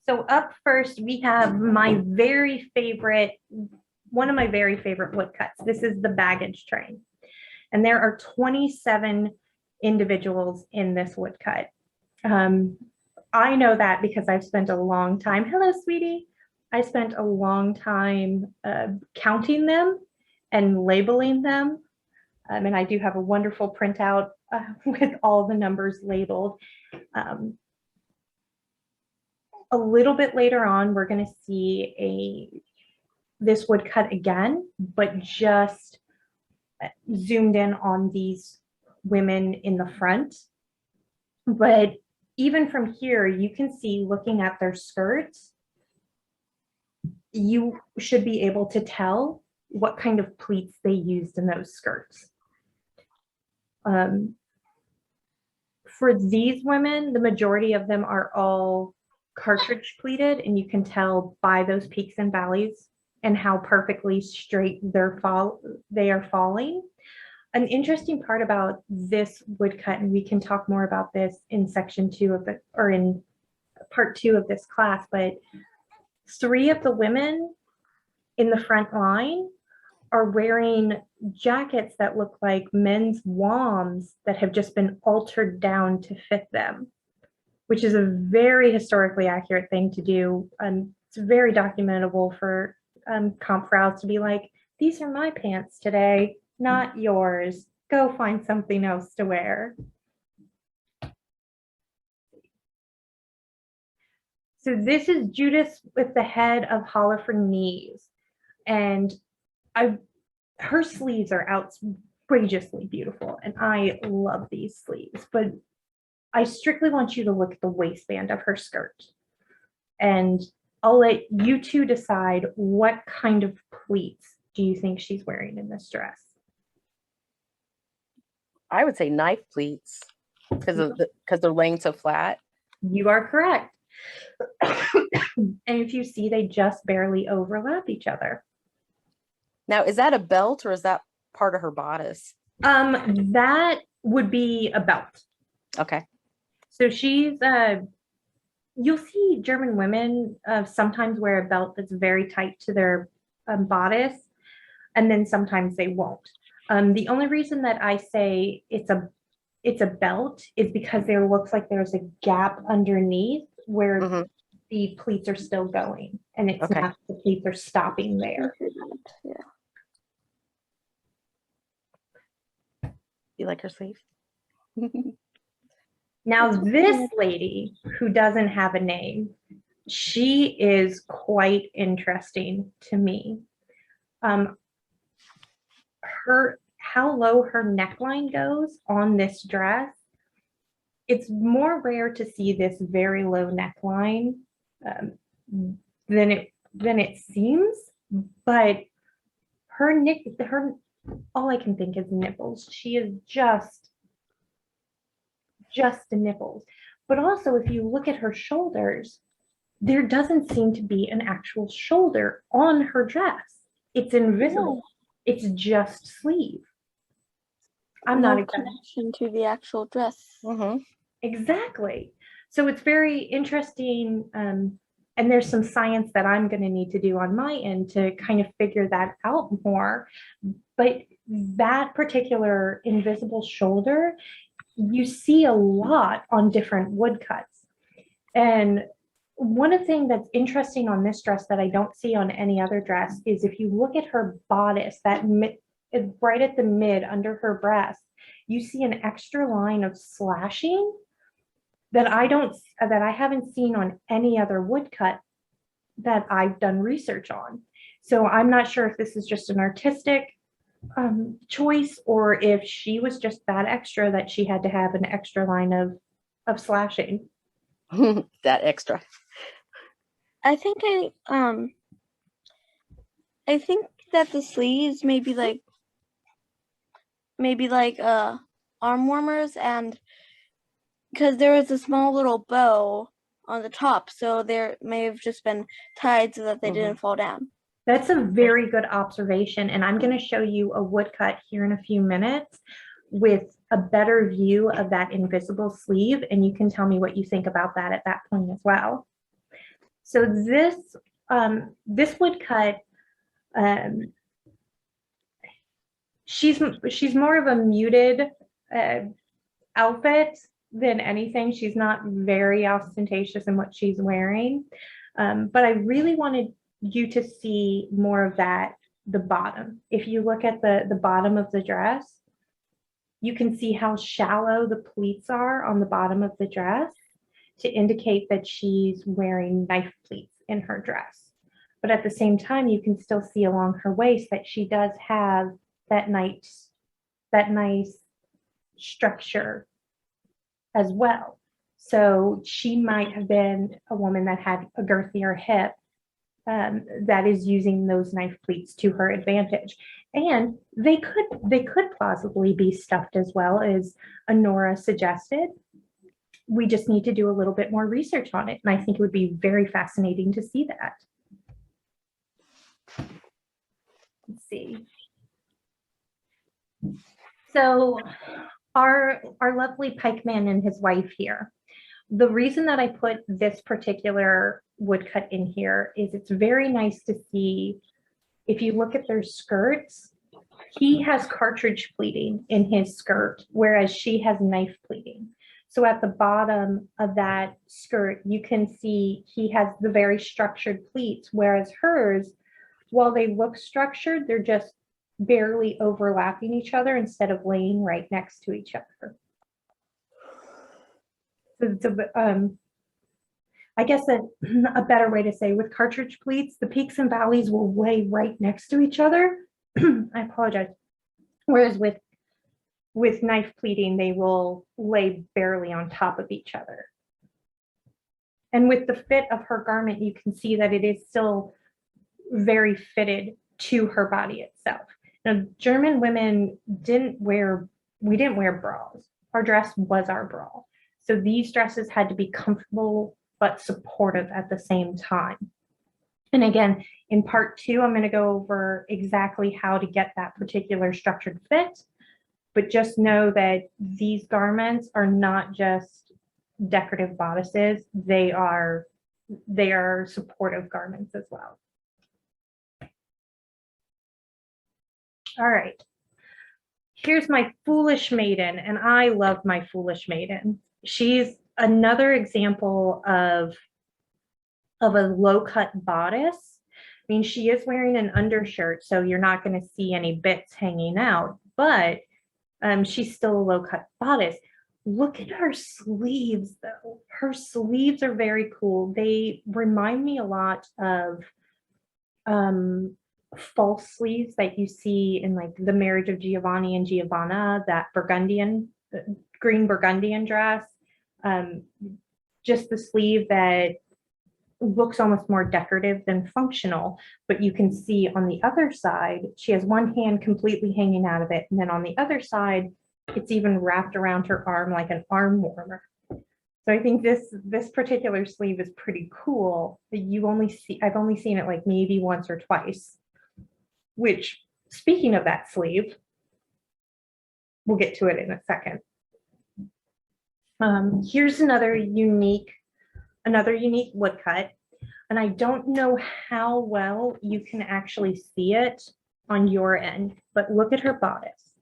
So up first, we have one of my very favorite woodcuts. This is the baggage train. And there are 27 individuals in this woodcut. I know that because I've spent a long time, hello, sweetie. I spent a long time counting them and labeling them. And I do have a wonderful printout with all the numbers labeled. A little bit later on, we're going to see this woodcut again, but just zoomed in on these women in the front. But even from here, you can see, looking at their skirts, you should be able to tell what kind of pleats they used in those skirts. For these women, the majority of them are all cartridge pleated, and you can tell by those peaks and valleys and how perfectly straight they are falling. An interesting part about this woodcut, and we can talk more about this in section 2 of it, or in part 2 of this class, but 3 of the women in the front line are wearing jackets that look like men's wombs that have just been altered down to fit them, which is a very historically accurate thing to do. It's very documentable for Kampfraus to be like, these are my pants today, not yours. Go find something else to wear. So this is Judas with the head of Hollifer knees. And her sleeves are outrageously beautiful, and I love these sleeves, but I strictly want you to look at the waistband of her skirt. And I'll let you two decide what kind of pleats do you think she's wearing in this dress. I would say knife pleats because they're laying so flat. You are correct. And if you see, they just barely overlap each other. Now, is that a belt or is that part of her bodice? That would be a belt. Okay. So she's, you'll see German women sometimes wear a belt that's very tight to their bodice, and then sometimes they won't. The only reason that I say it's a belt is because there looks like there's a gap underneath where the pleats are still going, and it's not the pleats are stopping there. Yeah. You like her sleeve? Now, this lady who doesn't have a name, she is quite interesting to me. How low her neckline goes on this dress, it's more rare to see this very low neckline than it seems, but her all I can think is nipples. She is just the nipples. But also, if you look at her shoulders, there doesn't seem to be an actual shoulder on her dress. It's invisible. It's just sleeve. I'm not exactly connection to the actual dress. Exactly. So it's very interesting. And there's some science that I'm going to need to do on my end to kind of figure that out more. But that particular invisible shoulder, you see a lot on different woodcuts. And one of the things that's interesting on this dress that I don't see on any other dress is if you look at her bodice, right at the mid under her breast, you see an extra line of slashing that I haven't seen on any other woodcut that I've done research on. So I'm not sure if this is just an artistic choice or if she was just that extra that she had to have an extra line of slashing. That extra. I think I think that the sleeves maybe like arm warmers, and because there was a small little bow on the top, so there may have just been tied so that they didn't fall down. That's a very good observation, and I'm going to show you a woodcut here in a few minutes with a better view of that invisible sleeve, and you can tell me what you think about that at that point as well. So this woodcut, she's more of a muted outfit than anything. She's not very ostentatious in what she's wearing, but I really wanted you to see more of that, the bottom. If you look at the bottom of the dress, you can see how shallow the pleats are on the bottom of the dress to indicate that she's wearing knife pleats in her dress. But at the same time, you can still see along her waist that she does have that nice structure as well. So she might have been a woman that had a girthier hip that is using those knife pleats to her advantage. And they could plausibly be stuffed as well, as Honora suggested. We just need to do a little bit more research on it. And I think it would be very fascinating to see that. Let's see. So our lovely pikeman and his wife here. The reason that I put this particular woodcut in here is it's very nice to see. If you look at their skirts, he has cartridge pleating in his skirt, whereas she has knife pleating. So at the bottom of that skirt, you can see he has the very structured pleats, whereas hers, while they look structured, they're just barely overlapping each other instead of laying right next to each other. So I guess a better way to say, with cartridge pleats, the peaks and valleys will lay right next to each other. I apologize. Whereas with knife pleating, they will lay barely on top of each other. And with the fit of her garment, you can see that it is still very fitted to her body itself. Now, German women didn't wear bras. Our dress was our bra. So these dresses had to be comfortable but supportive at the same time. And again, in part 2, I'm going to go over exactly how to get that particular structured fit, but just know that these garments are not just decorative bodices. They are supportive garments as well. All right. Here's my foolish maiden, and I love my foolish maiden. She's another example of a low cut bodice. I mean, she is wearing an undershirt, so you're not going to see any bits hanging out, but she's still a low cut bodice. Look at her sleeves though. Her sleeves are very cool. They remind me a lot of false sleeves that you see in like The Marriage of Giovanni and Giovanna, that green burgundian dress. Just the sleeve that looks almost more decorative than functional, but you can see on the other side, she has one hand completely hanging out of it. And then on the other side, it's even wrapped around her arm like an arm warmer. So I think this particular sleeve is pretty cool. I've only seen it like maybe once or twice, which, speaking of that sleeve, we'll get to it in a second. Here's another unique woodcut, and I don't know how well you can actually see it on your end, but look at her bodice.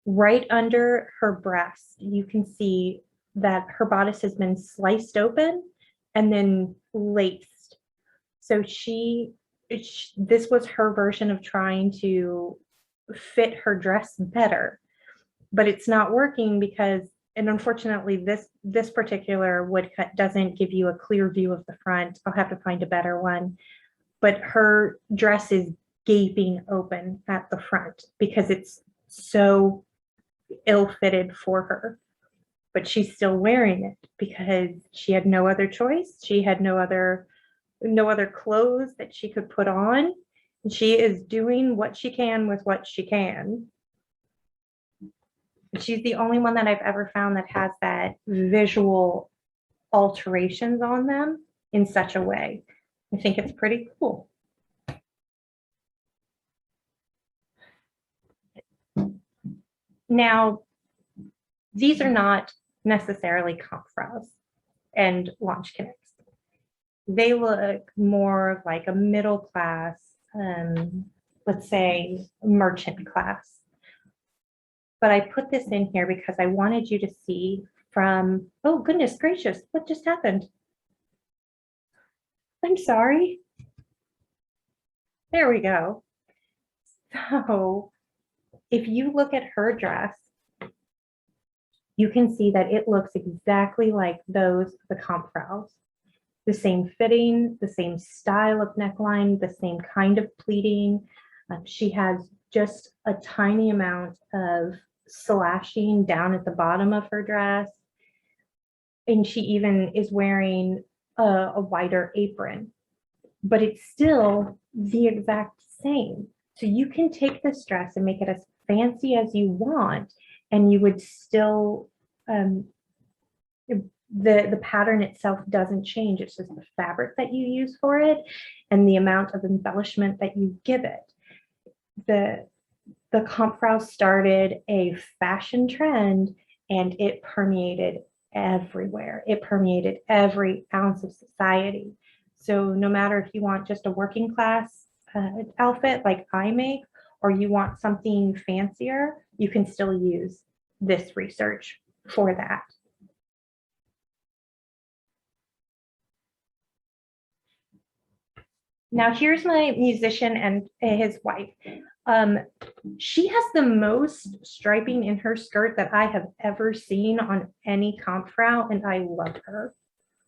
Right under her breast, you can see that her bodice has been sliced open and then laced. So this was her version of trying to fit her dress better, but it's not working because, and unfortunately, this particular woodcut doesn't give you a clear view of the front. I'll have to find a better one, but her dress is gaping open at the front because it's so ill-fitted for her. But she's still wearing it because she had no other choice. She had no other clothes that she could put on. And she is doing what she can with what she can. She's the only one that I've ever found that has that visual alterations on them in such a way. I think it's pretty cool. Now, these are not necessarily Kampfraus and launch connects. They look more like a middle class, let's say merchant class. But I put this in here because I wanted you to see from, oh goodness gracious, what just happened? I'm sorry. There we go. So if you look at her dress, you can see that it looks exactly like those, the Kampfraus. The same fitting, the same style of neckline, the same kind of pleating. She has just a tiny amount of slashing down at the bottom of her dress. And she even is wearing a wider apron, but it's still the exact same. So you can take this dress and make it as fancy as you want, and you would still, the pattern itself doesn't change. It's just the fabric that you use for it and the amount of embellishment that you give it. The Kampfrau started a fashion trend and it permeated everywhere. It permeated every ounce of society. So no matter if you want just a working class outfit like I make, or you want something fancier, you can still use this research for that. Now here's my musician and his wife. She has the most striping in her skirt that I have ever seen on any Kampfrau, and I love her.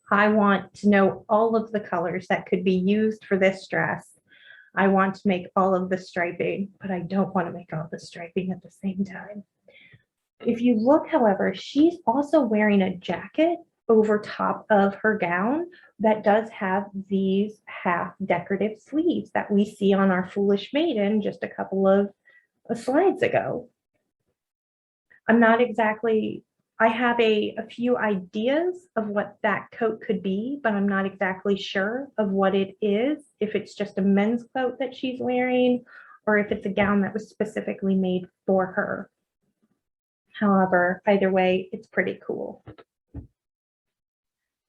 I want to know all of the colors that could be used for this dress. I want to make all of the striping, but I don't want to make all the striping at the same time. If you look, however, she's also wearing a jacket over top of her gown that does have these half decorative sleeves that we see on our Foolish Maiden just a couple of slides ago. I'm not exactly, I have a few ideas of what that coat could be, but I'm not exactly sure of what it is, if it's just a men's coat that she's wearing, or if it's a gown that was specifically made for her. However, either way, it's pretty cool.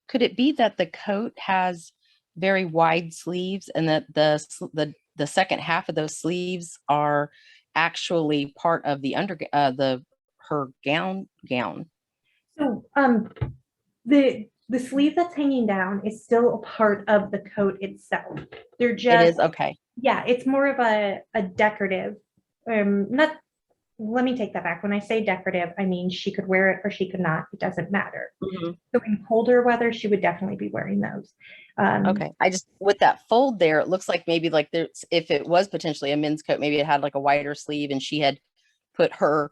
Could it be that the coat has very wide sleeves and that the second half of those sleeves are actually part of the her gown? So the sleeve that's hanging down is still a part of the coat itself. They're just, It is, okay. yeah, it's more of a decorative, not, let me take that back. When I say decorative, I mean she could wear it or she could not. It doesn't matter. Mm-hmm. So in colder weather, she would definitely be wearing those. Okay. I just, with that fold there, it looks like maybe like there's, if it was potentially a men's coat, maybe it had like a wider sleeve and she had put her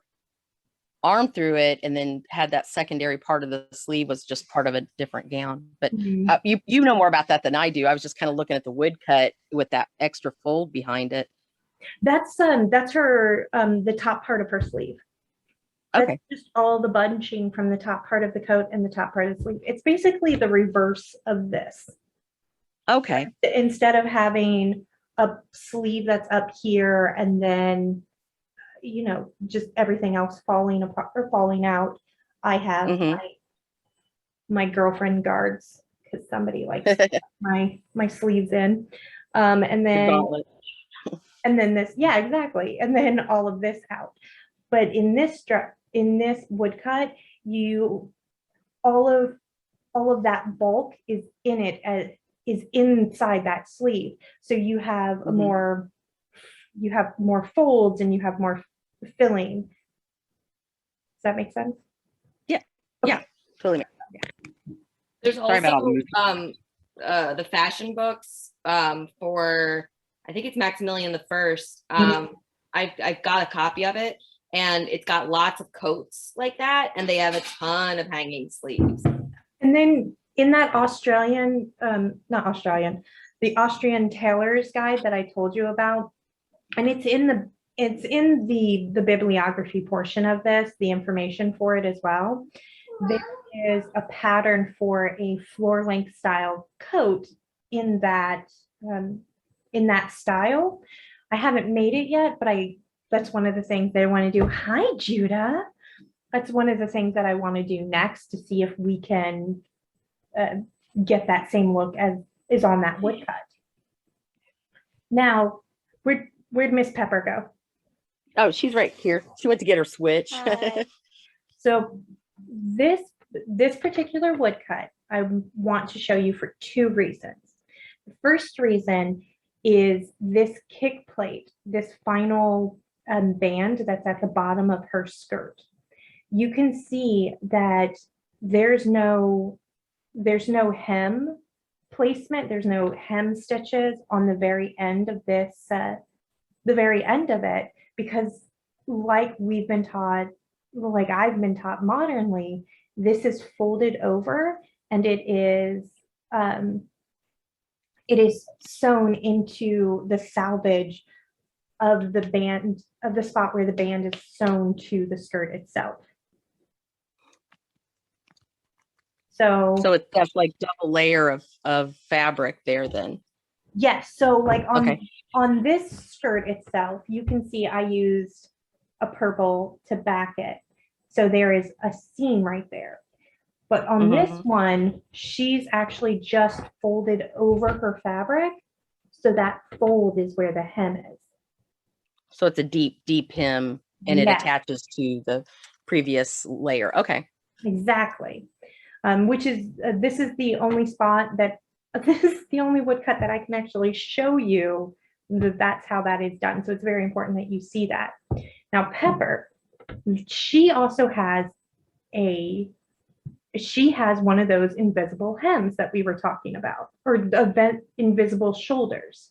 arm through it and then had that secondary part of the sleeve was just part of a different gown. But you know more about that than I do. I was just kind of looking at the woodcut with that extra fold behind it. That's her, the top part of her sleeve. That's Okay. just all the bunching from the top part of the coat and the top part of the sleeve. It's basically the reverse of this. Okay. Instead of having a sleeve that's up here and then, you know, just everything else falling apart or falling out, I have my girlfriend guards because somebody likes my sleeves in. And then this, yeah, exactly. And then all of this out. But in this woodcut, all of all of that bulk is in it, is inside that sleeve. So you have a Mhm. you have more folds and you have more filling. Does that make sense? Yeah. Okay. Yeah. Totally. There's Sorry about all the also movement. the fashion books for, I think it's Maximilian the First. I've got a copy of it, and it's got lots of coats like that, and they have a ton of hanging sleeves. And then in that Australian, not Australian, the Austrian tailor's guide that I told you about, and it's in the bibliography portion of this, the information for it as well. There is a pattern for a floor length style coat in that style. I haven't made it yet, but that's one of the things that I want to do. Hi, Judah. That's one of the things that I want to do next, to see if we can get that same look as is on that woodcut. Now, where'd Miss Pepper go? Oh, she's right here. She went to get her switch. Hi. So this particular woodcut, I want to show you for two reasons. The first reason is this kick plate, this final band that's at the bottom of her skirt. You can see that there's no hem placement, there's no hem stitches on the very end of this, the very end of it, because like we've been taught, like I've been taught modernly, this is folded over and it is sewn into the selvage of the band, of the spot where the band is sewn to the skirt itself. So So that's like double layer of fabric there then. yes, so like Okay. on this skirt itself, you can see I used a purple to back it. So there is a seam right there. But on this one, she's actually just folded over her fabric. So that fold is where the hem is. So it's a deep hem and it Yes. attaches to the previous layer. Okay. Exactly. Which is, this is the only spot that, this is the only woodcut that I can actually show you that that's how that is done. So it's very important that you see that. Now, Pepper, she also has one of those invisible hems that we were talking about, or the invisible shoulders.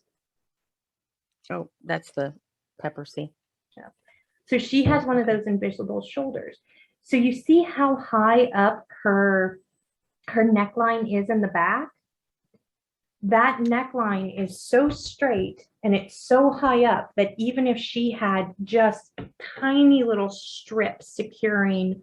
Oh, that's the pepper C. Yeah. So she has one of those invisible shoulders. So you see how high up her neckline is in the back? That neckline is so straight and it's so high up that even if she had just tiny little strips securing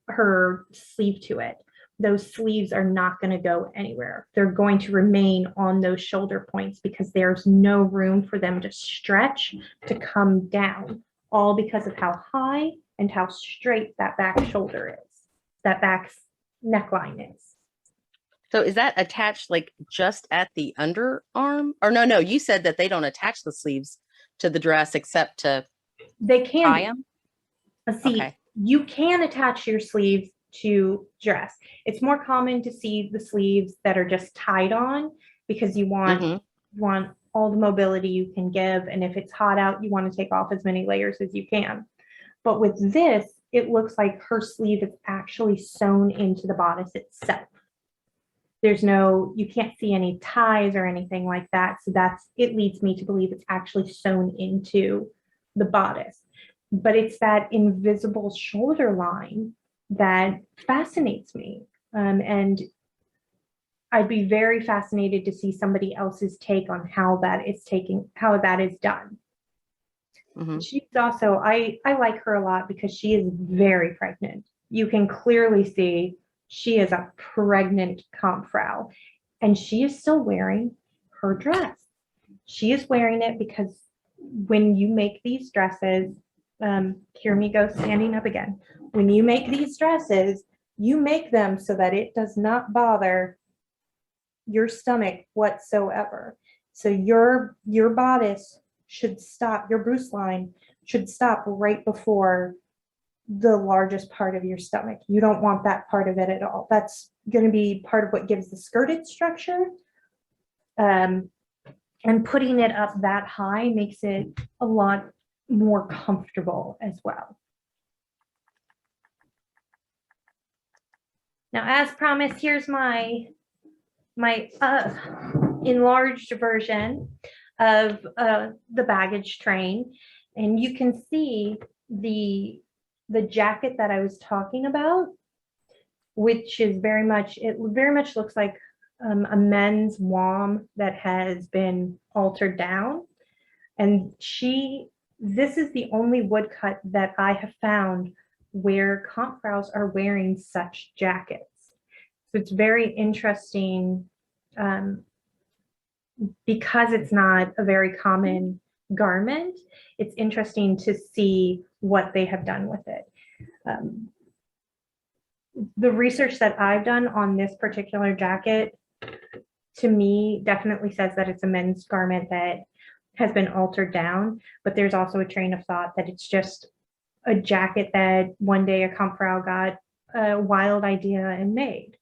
her sleeve to it, those sleeves are not going to go anywhere. They're going to remain on those shoulder points because there's no room for them to stretch to come down, all because of how high and how straight that back shoulder is, that back neckline is. So is that attached like just at the underarm? Or no, you said that they don't attach the sleeves to the dress except to They can tie them? see, Okay. you can attach your sleeves to dress. It's more common to see the sleeves that are just tied on because you want all the mobility you can give, and if it's hot out, you want to take off as many layers as you can. But with this, it looks like her sleeve is actually sewn into the bodice itself. There's no, you can't see any ties or anything like that. So it leads me to believe it's actually sewn into the bodice. But it's that invisible shoulder line that fascinates me. And I'd be very fascinated to see somebody else's take on how that is done. She's also, I like her a lot because she is very pregnant. You can clearly see she is a pregnant Kampfrau, and she is still wearing her dress. She is wearing it because when you make these dresses, hear me go standing up again. When you make these dresses, you make them so that it does not bother your stomach whatsoever. So your bodice should stop, your bruise line should stop right before the largest part of your stomach. You don't want that part of it at all. That's going to be part of what gives the skirted structure. And putting it up that high makes it a lot more comfortable as well. Now, as promised, here's my enlarged version of the baggage train. And you can see the jacket that I was talking about, which is very much looks like a men's wam that has been altered down. And this is the only woodcut that I have found where Kampfraus are wearing such jackets. So it's very interesting because it's not a very common garment. It's interesting to see what they have done with it. The research that I've done on this particular jacket, to me, definitely says that it's a men's garment that has been altered down, but there's also a train of thought that it's just a jacket that one day a Kampfrau got a wild idea and made.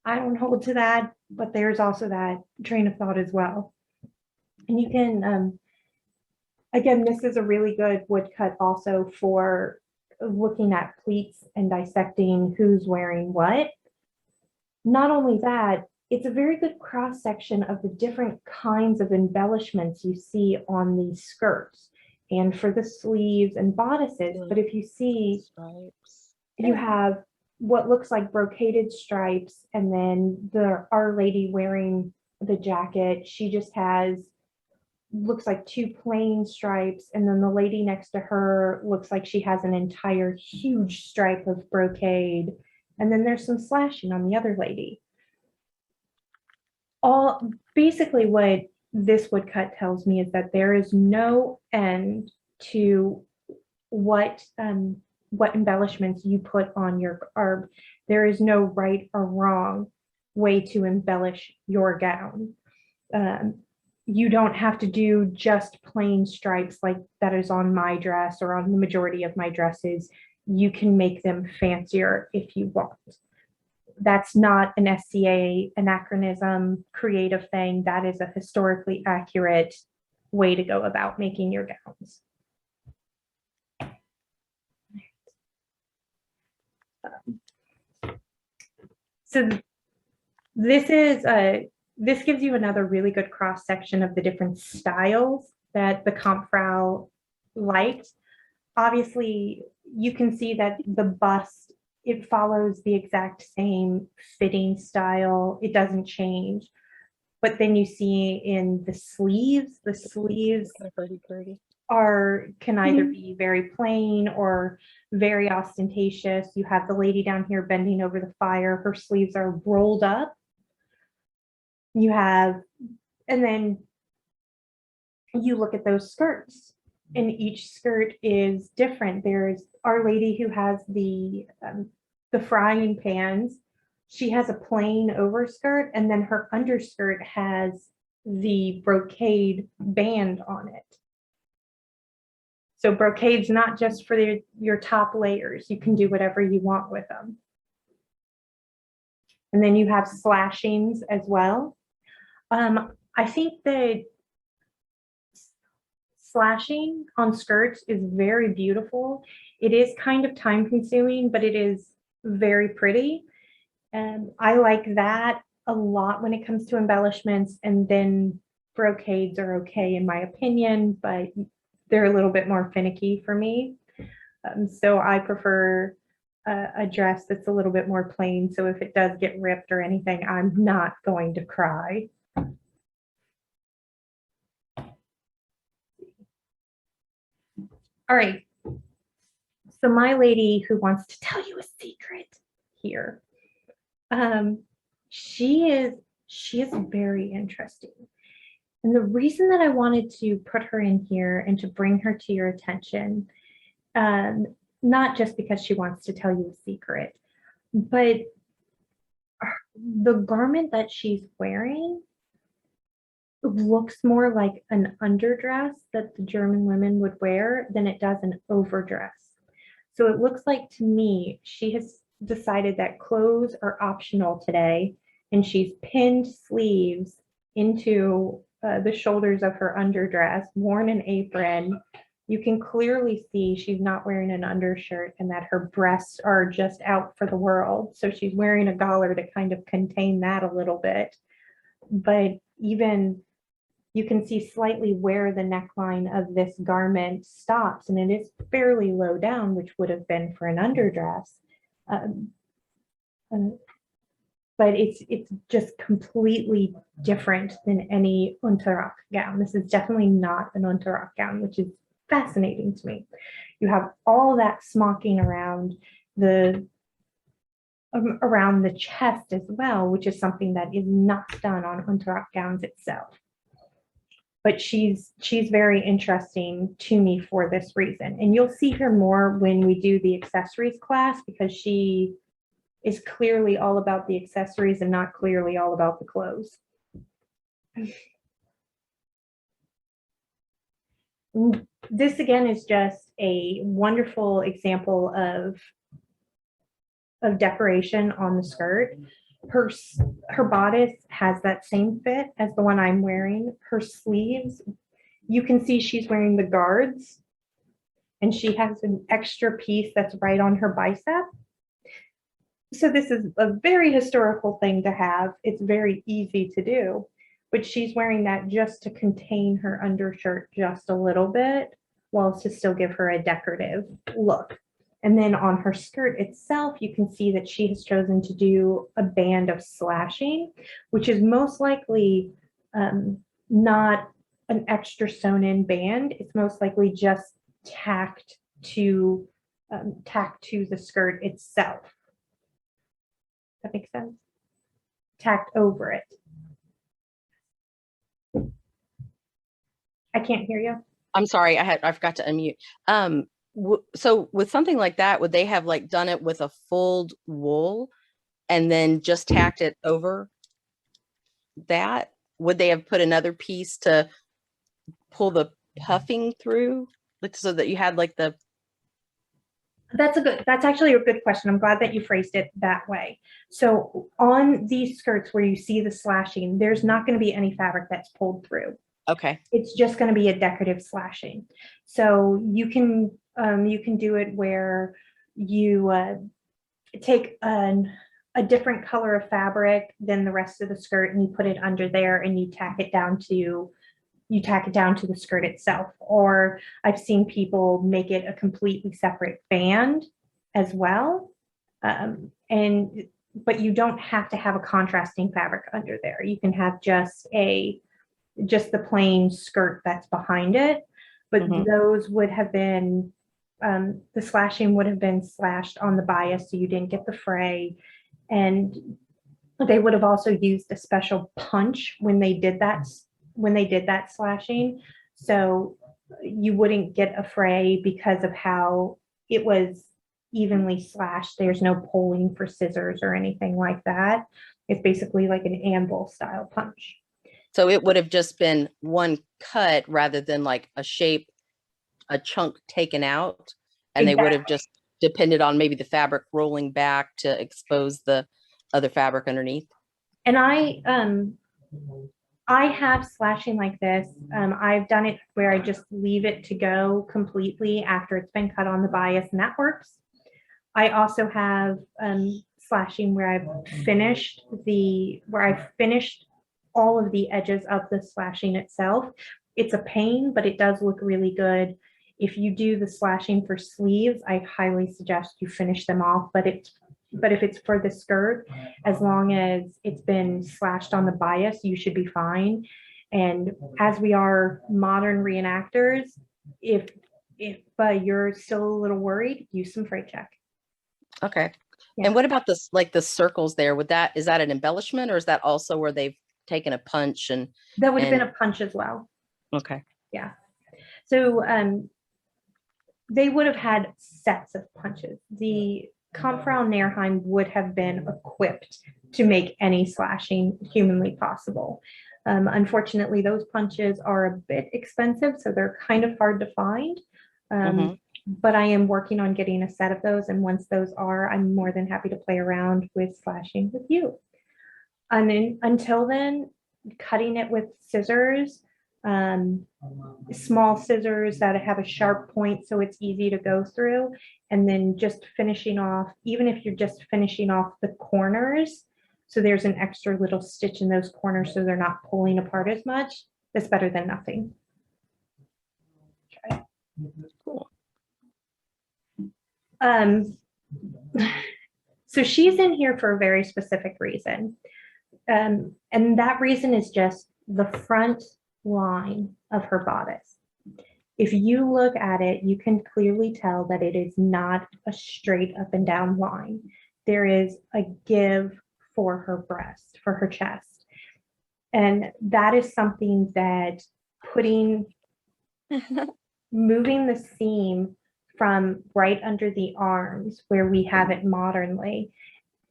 I don't hold to that, but there's also that train of thought as well. And you can, again, this is a really good woodcut also for looking at pleats and dissecting who's wearing what. Not only that, it's a very good cross section of the different kinds of embellishments you see on these skirts and for the sleeves and bodices. But if you see, you have what looks like brocaded stripes, and then Our Lady wearing the jacket, she just has, looks like 2 plain stripes, and then the lady next to her looks like she has an entire huge stripe of brocade, and then there's some slashing on the other lady. Basically what this woodcut tells me is that there is no end to what embellishments you put on your garb. There is no right or wrong way to embellish your gown. You don't have to do just plain stripes like that is on my dress or on the majority of my dresses. You can make them fancier if you want. That's not an SCA anachronism creative thing. That is a historically accurate way to go about making your gowns. So this gives you another really good cross section of the different styles that the Kampfrau liked. Obviously, you can see that the bust, it follows the exact same fitting style. It doesn't change. But then you see in the sleeves can either be very plain or very ostentatious. You have the lady down here bending over the fire. Her sleeves are rolled up. And then you look at those skirts, and each skirt is different. There's Our Lady who has the frying pans. She has a plain overskirt, and then her underskirt has the brocade band on it. So brocade's not just for your top layers. You can do whatever you want with them. And then you have slashings as well. I think that slashing on skirts is very beautiful. It is kind of time consuming, but it is very pretty. And I like that a lot when it comes to embellishments. And then brocades are okay in my opinion, but they're a little bit more finicky for me. So I prefer a dress that's a little bit more plain. So if it does get ripped or anything, I'm not going to cry. All right. So my lady who wants to tell you a secret here. She is very interesting. And the reason that I wanted to put her in here and to bring her to your attention, not just because she wants to tell you a secret, but the garment that she's wearing looks more like an underdress that the German women would wear than it does an overdress. So it looks like to me, decided that clothes are optional today, and she's pinned sleeves into the shoulders of her underdress, worn an apron. You can clearly see she's not wearing an undershirt and that her breasts are just out for the world. So she's wearing a collar to kind of contain that a little bit. But even you can see slightly where the neckline of this garment stops, and it is fairly low down, which would have been for an underdress. But it's just completely different than any Unterrock gown. This is definitely not an Unterrock gown, which is fascinating to me. You have all that smocking around the chest as well, which is something that is not done on Unterrock gowns itself. But she's very interesting to me for this reason. And you'll see her more when we do the accessories class, because she is clearly all about the accessories and not clearly all about the clothes. This again is just a wonderful example of decoration on the skirt. Her bodice has that same fit as the one I'm wearing. Her sleeves, you can see she's wearing the guards, and she has an extra piece that's right on her bicep. So this is a very historical thing to have. It's very easy to do, but she's wearing that just to contain her undershirt just a little bit, while to still give her a decorative look. And then on her skirt itself, you can see that she has chosen to do a band of slashing, which is most likely not an extra sewn in band. It's most likely just tacked to the skirt itself. That makes sense? Tacked over it. I can't hear you. I'm sorry, I forgot to unmute. So with something like that, would they have like done it with a fulled wool and then just tacked it over that? Would they have put another piece to pull the puffing through, like, so that you had like the? That's actually a good question. I'm glad that you phrased it that way. So on these skirts where you see the slashing, there's not going to be any fabric that's pulled through. Okay. It's just going to be a decorative slashing. So you can do it where you take a different color of fabric than the rest of the skirt, and you put it under there, and you tack it down to the skirt itself. Or I've seen people make it a completely separate band as well. But you don't have to have a contrasting fabric under there. You can have just the plain skirt that's behind it, but those would have been, the slashing would have been slashed on the bias, so you didn't get the fray. And they would have also used a special punch when they did that slashing, so you wouldn't get a fray because of how it was evenly slashed. There's no pulling for scissors or anything like that. It's basically like an anvil style punch. So it would have just been one cut rather than like a chunk taken out, and they would have just depended on maybe the fabric rolling back to expose the other fabric underneath. And I have slashing like this. I've done it where I just leave it to go completely after it's been cut on the bias, and that works. I also have slashing where I've finished all of the edges of the slashing itself. It's a pain, but it does look really good. If you do the slashing for sleeves, I highly suggest you finish them off. But if it's for the skirt, as long as it's been slashed on the bias, you should be fine. And as we are modern reenactors, if you're still a little worried, use some freight check. Okay. Yeah. And what about this, like the circles there? Is that an embellishment, or is that also where they've taken a punch? And that would have been a punch as well. Okay. Yeah. So they would have had sets of punches. The Kampfrau Nairheim would have been equipped to make any slashing humanly possible. Unfortunately, those punches are a bit expensive, so they're kind of hard to find. but I am working on getting a set of those. And once those are, I'm more than happy to play around with slashing with you. And then until then, cutting it with scissors, small scissors that have a sharp point so it's easy to go through, and then just finishing off, even if you're just finishing off the corners, so there's an extra little stitch in those corners so they're not pulling apart as much, that's better than nothing. Okay. Cool. So she's in here for a very specific reason. And that reason is just the front line of her bodice. If you look at it, you can clearly tell that it is not a straight up and down line. There is a give for her breast, for her chest. And that is something that moving the seam from right under the arms where we have it modernly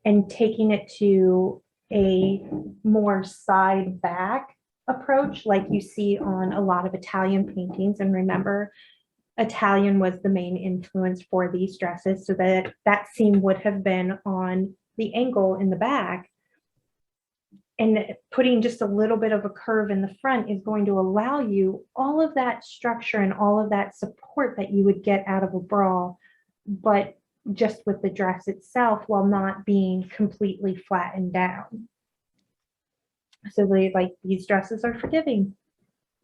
and taking it to a more side back approach like you see on a lot of Italian paintings. And remember, Italian was the main influence for these dresses, so that that seam would have been on the angle in the back. And putting just a little bit of a curve in the front is going to allow you all of that structure and all of that support that you would get out of a bra, but just with the dress itself while not being completely flattened down. So these dresses are forgiving,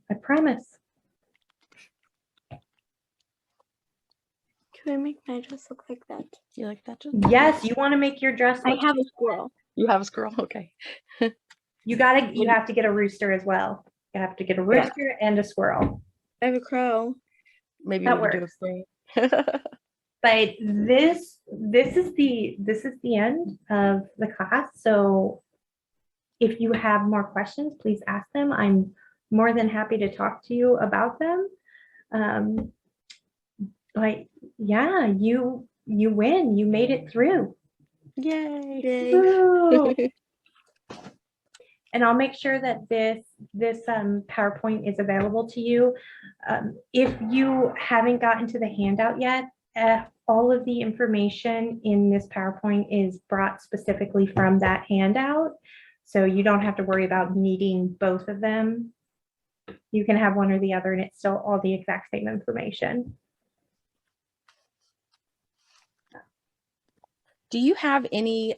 I promise. Can I make my dress look like that? You like that? Yes, you want to make your dress I look, have a squirrel. You have a squirrel? Okay. you have to get a rooster as well. You have to get a rooster and a squirrel. I have a crow. Maybe That we can works. do a frame. But this is the end of the class. So if you have more questions, please ask them. I'm more than happy to talk to you about them. But yeah, you win. You made it through. Yay. Yay. Woo! And I'll make sure that this PowerPoint is available to you. If you haven't gotten to the handout yet, all of the information in this PowerPoint is brought specifically from that handout. So you don't have to worry about needing both of them. You can have one or the other and it's still all the exact same information. Do you have any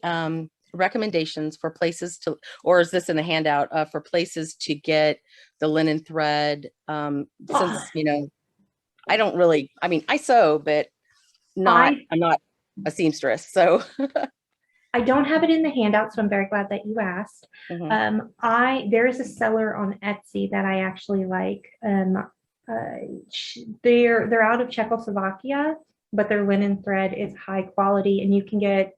recommendations for places to, or is this in the handout, for places to get the linen thread? Since, I don't really, I sew, but I'm not a seamstress. So I don't have it in the handout, so I'm very glad that you asked. There is a seller on Etsy that I actually like. They're out of Czechoslovakia, but their linen thread is high quality, and you can get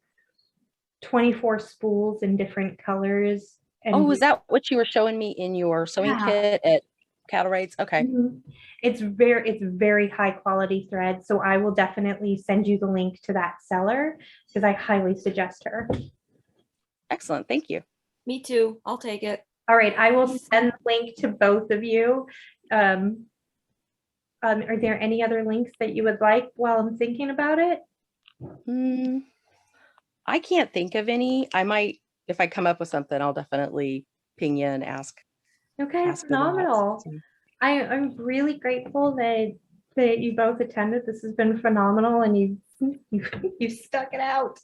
24 spools in different colors. And was that what you were showing me in your sewing kit at Cattle Rates? Okay. It's very high quality thread. So I will definitely send you the link to that seller because I highly suggest her. Excellent. Thank you. Me too. I'll take it. All right. I will send the link to both of you. Are there any other links that you would like while I'm thinking about it? I can't think of any. I might, if I come up with something, I'll definitely ping you and ask. Okay, phenomenal. I'm really grateful that you both attended. This has been phenomenal, and you stuck it out.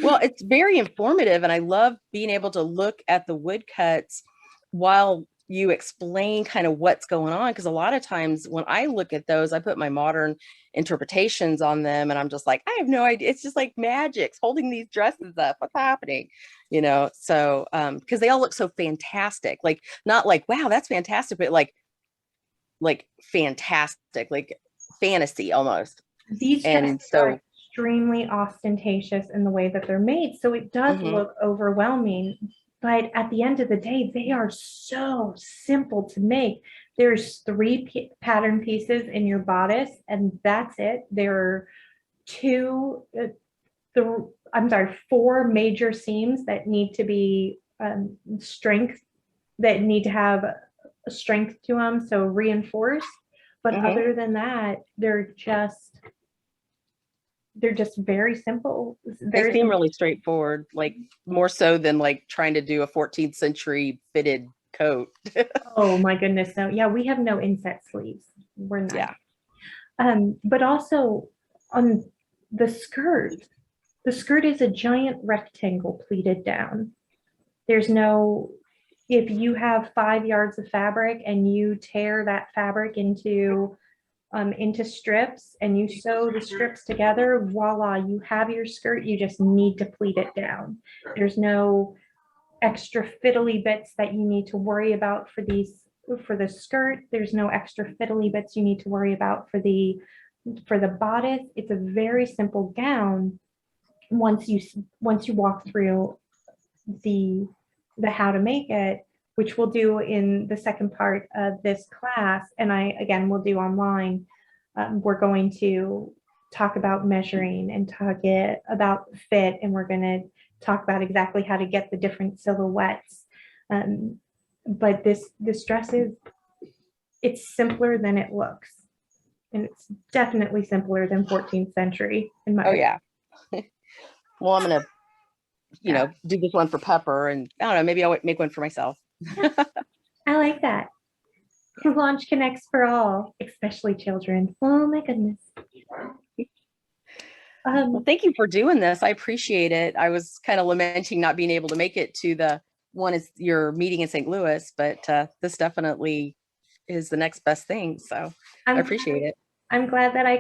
Well, it's very informative, and I love being able to look at the woodcuts while you explain kind of what's going on, because a lot of times when I look at those, I put my modern interpretations on them, and I'm just like, I have no idea. It's just like magic's holding these dresses up. What's happening? So because they all look so fantastic, like not like, wow, that's fantastic, but like fantastic, like fantasy almost. These dresses are extremely ostentatious in the way that they're made, so it does look overwhelming. But at the end of the day, they are so simple to make. There's 3 pattern pieces in your bodice, and that's it. There are 4 major seams that need to be that need to have a strength to them, so reinforced. But other than that, they're just they're just very simple. They seem really straightforward, like more so than like trying to do a 14th century fitted coat. Oh my goodness, no. Yeah, we have no inset sleeves. We're not. Yeah. But also on the skirt is a giant rectangle pleated down. There's no, if you have 5 yards of fabric and you tear that fabric into strips and you sew the strips together, voila, you have your skirt. You just need to pleat it down. There's no extra fiddly bits that you need to worry about for the skirt. There's no extra fiddly bits you need to worry about for the bodice. It's a very simple gown once you walk through the how to make it, which we'll do in the second part of this class, and again will do online. We're going to talk about measuring and talk about fit, and we're going to talk about exactly how to get the different silhouettes. But this dress it's simpler than it looks, and it's definitely simpler than 14th century in my yeah. Well, I'm gonna do this one for Pepper, and I don't know, maybe I'll make one for myself. I like that. Launch connects for all, especially children. Oh my goodness. Well, thank you for doing this. I appreciate it. I was kind of lamenting not being able to make it to the one is your meeting in St. Louis, but this definitely is the next best thing. So I appreciate it. I'm glad that I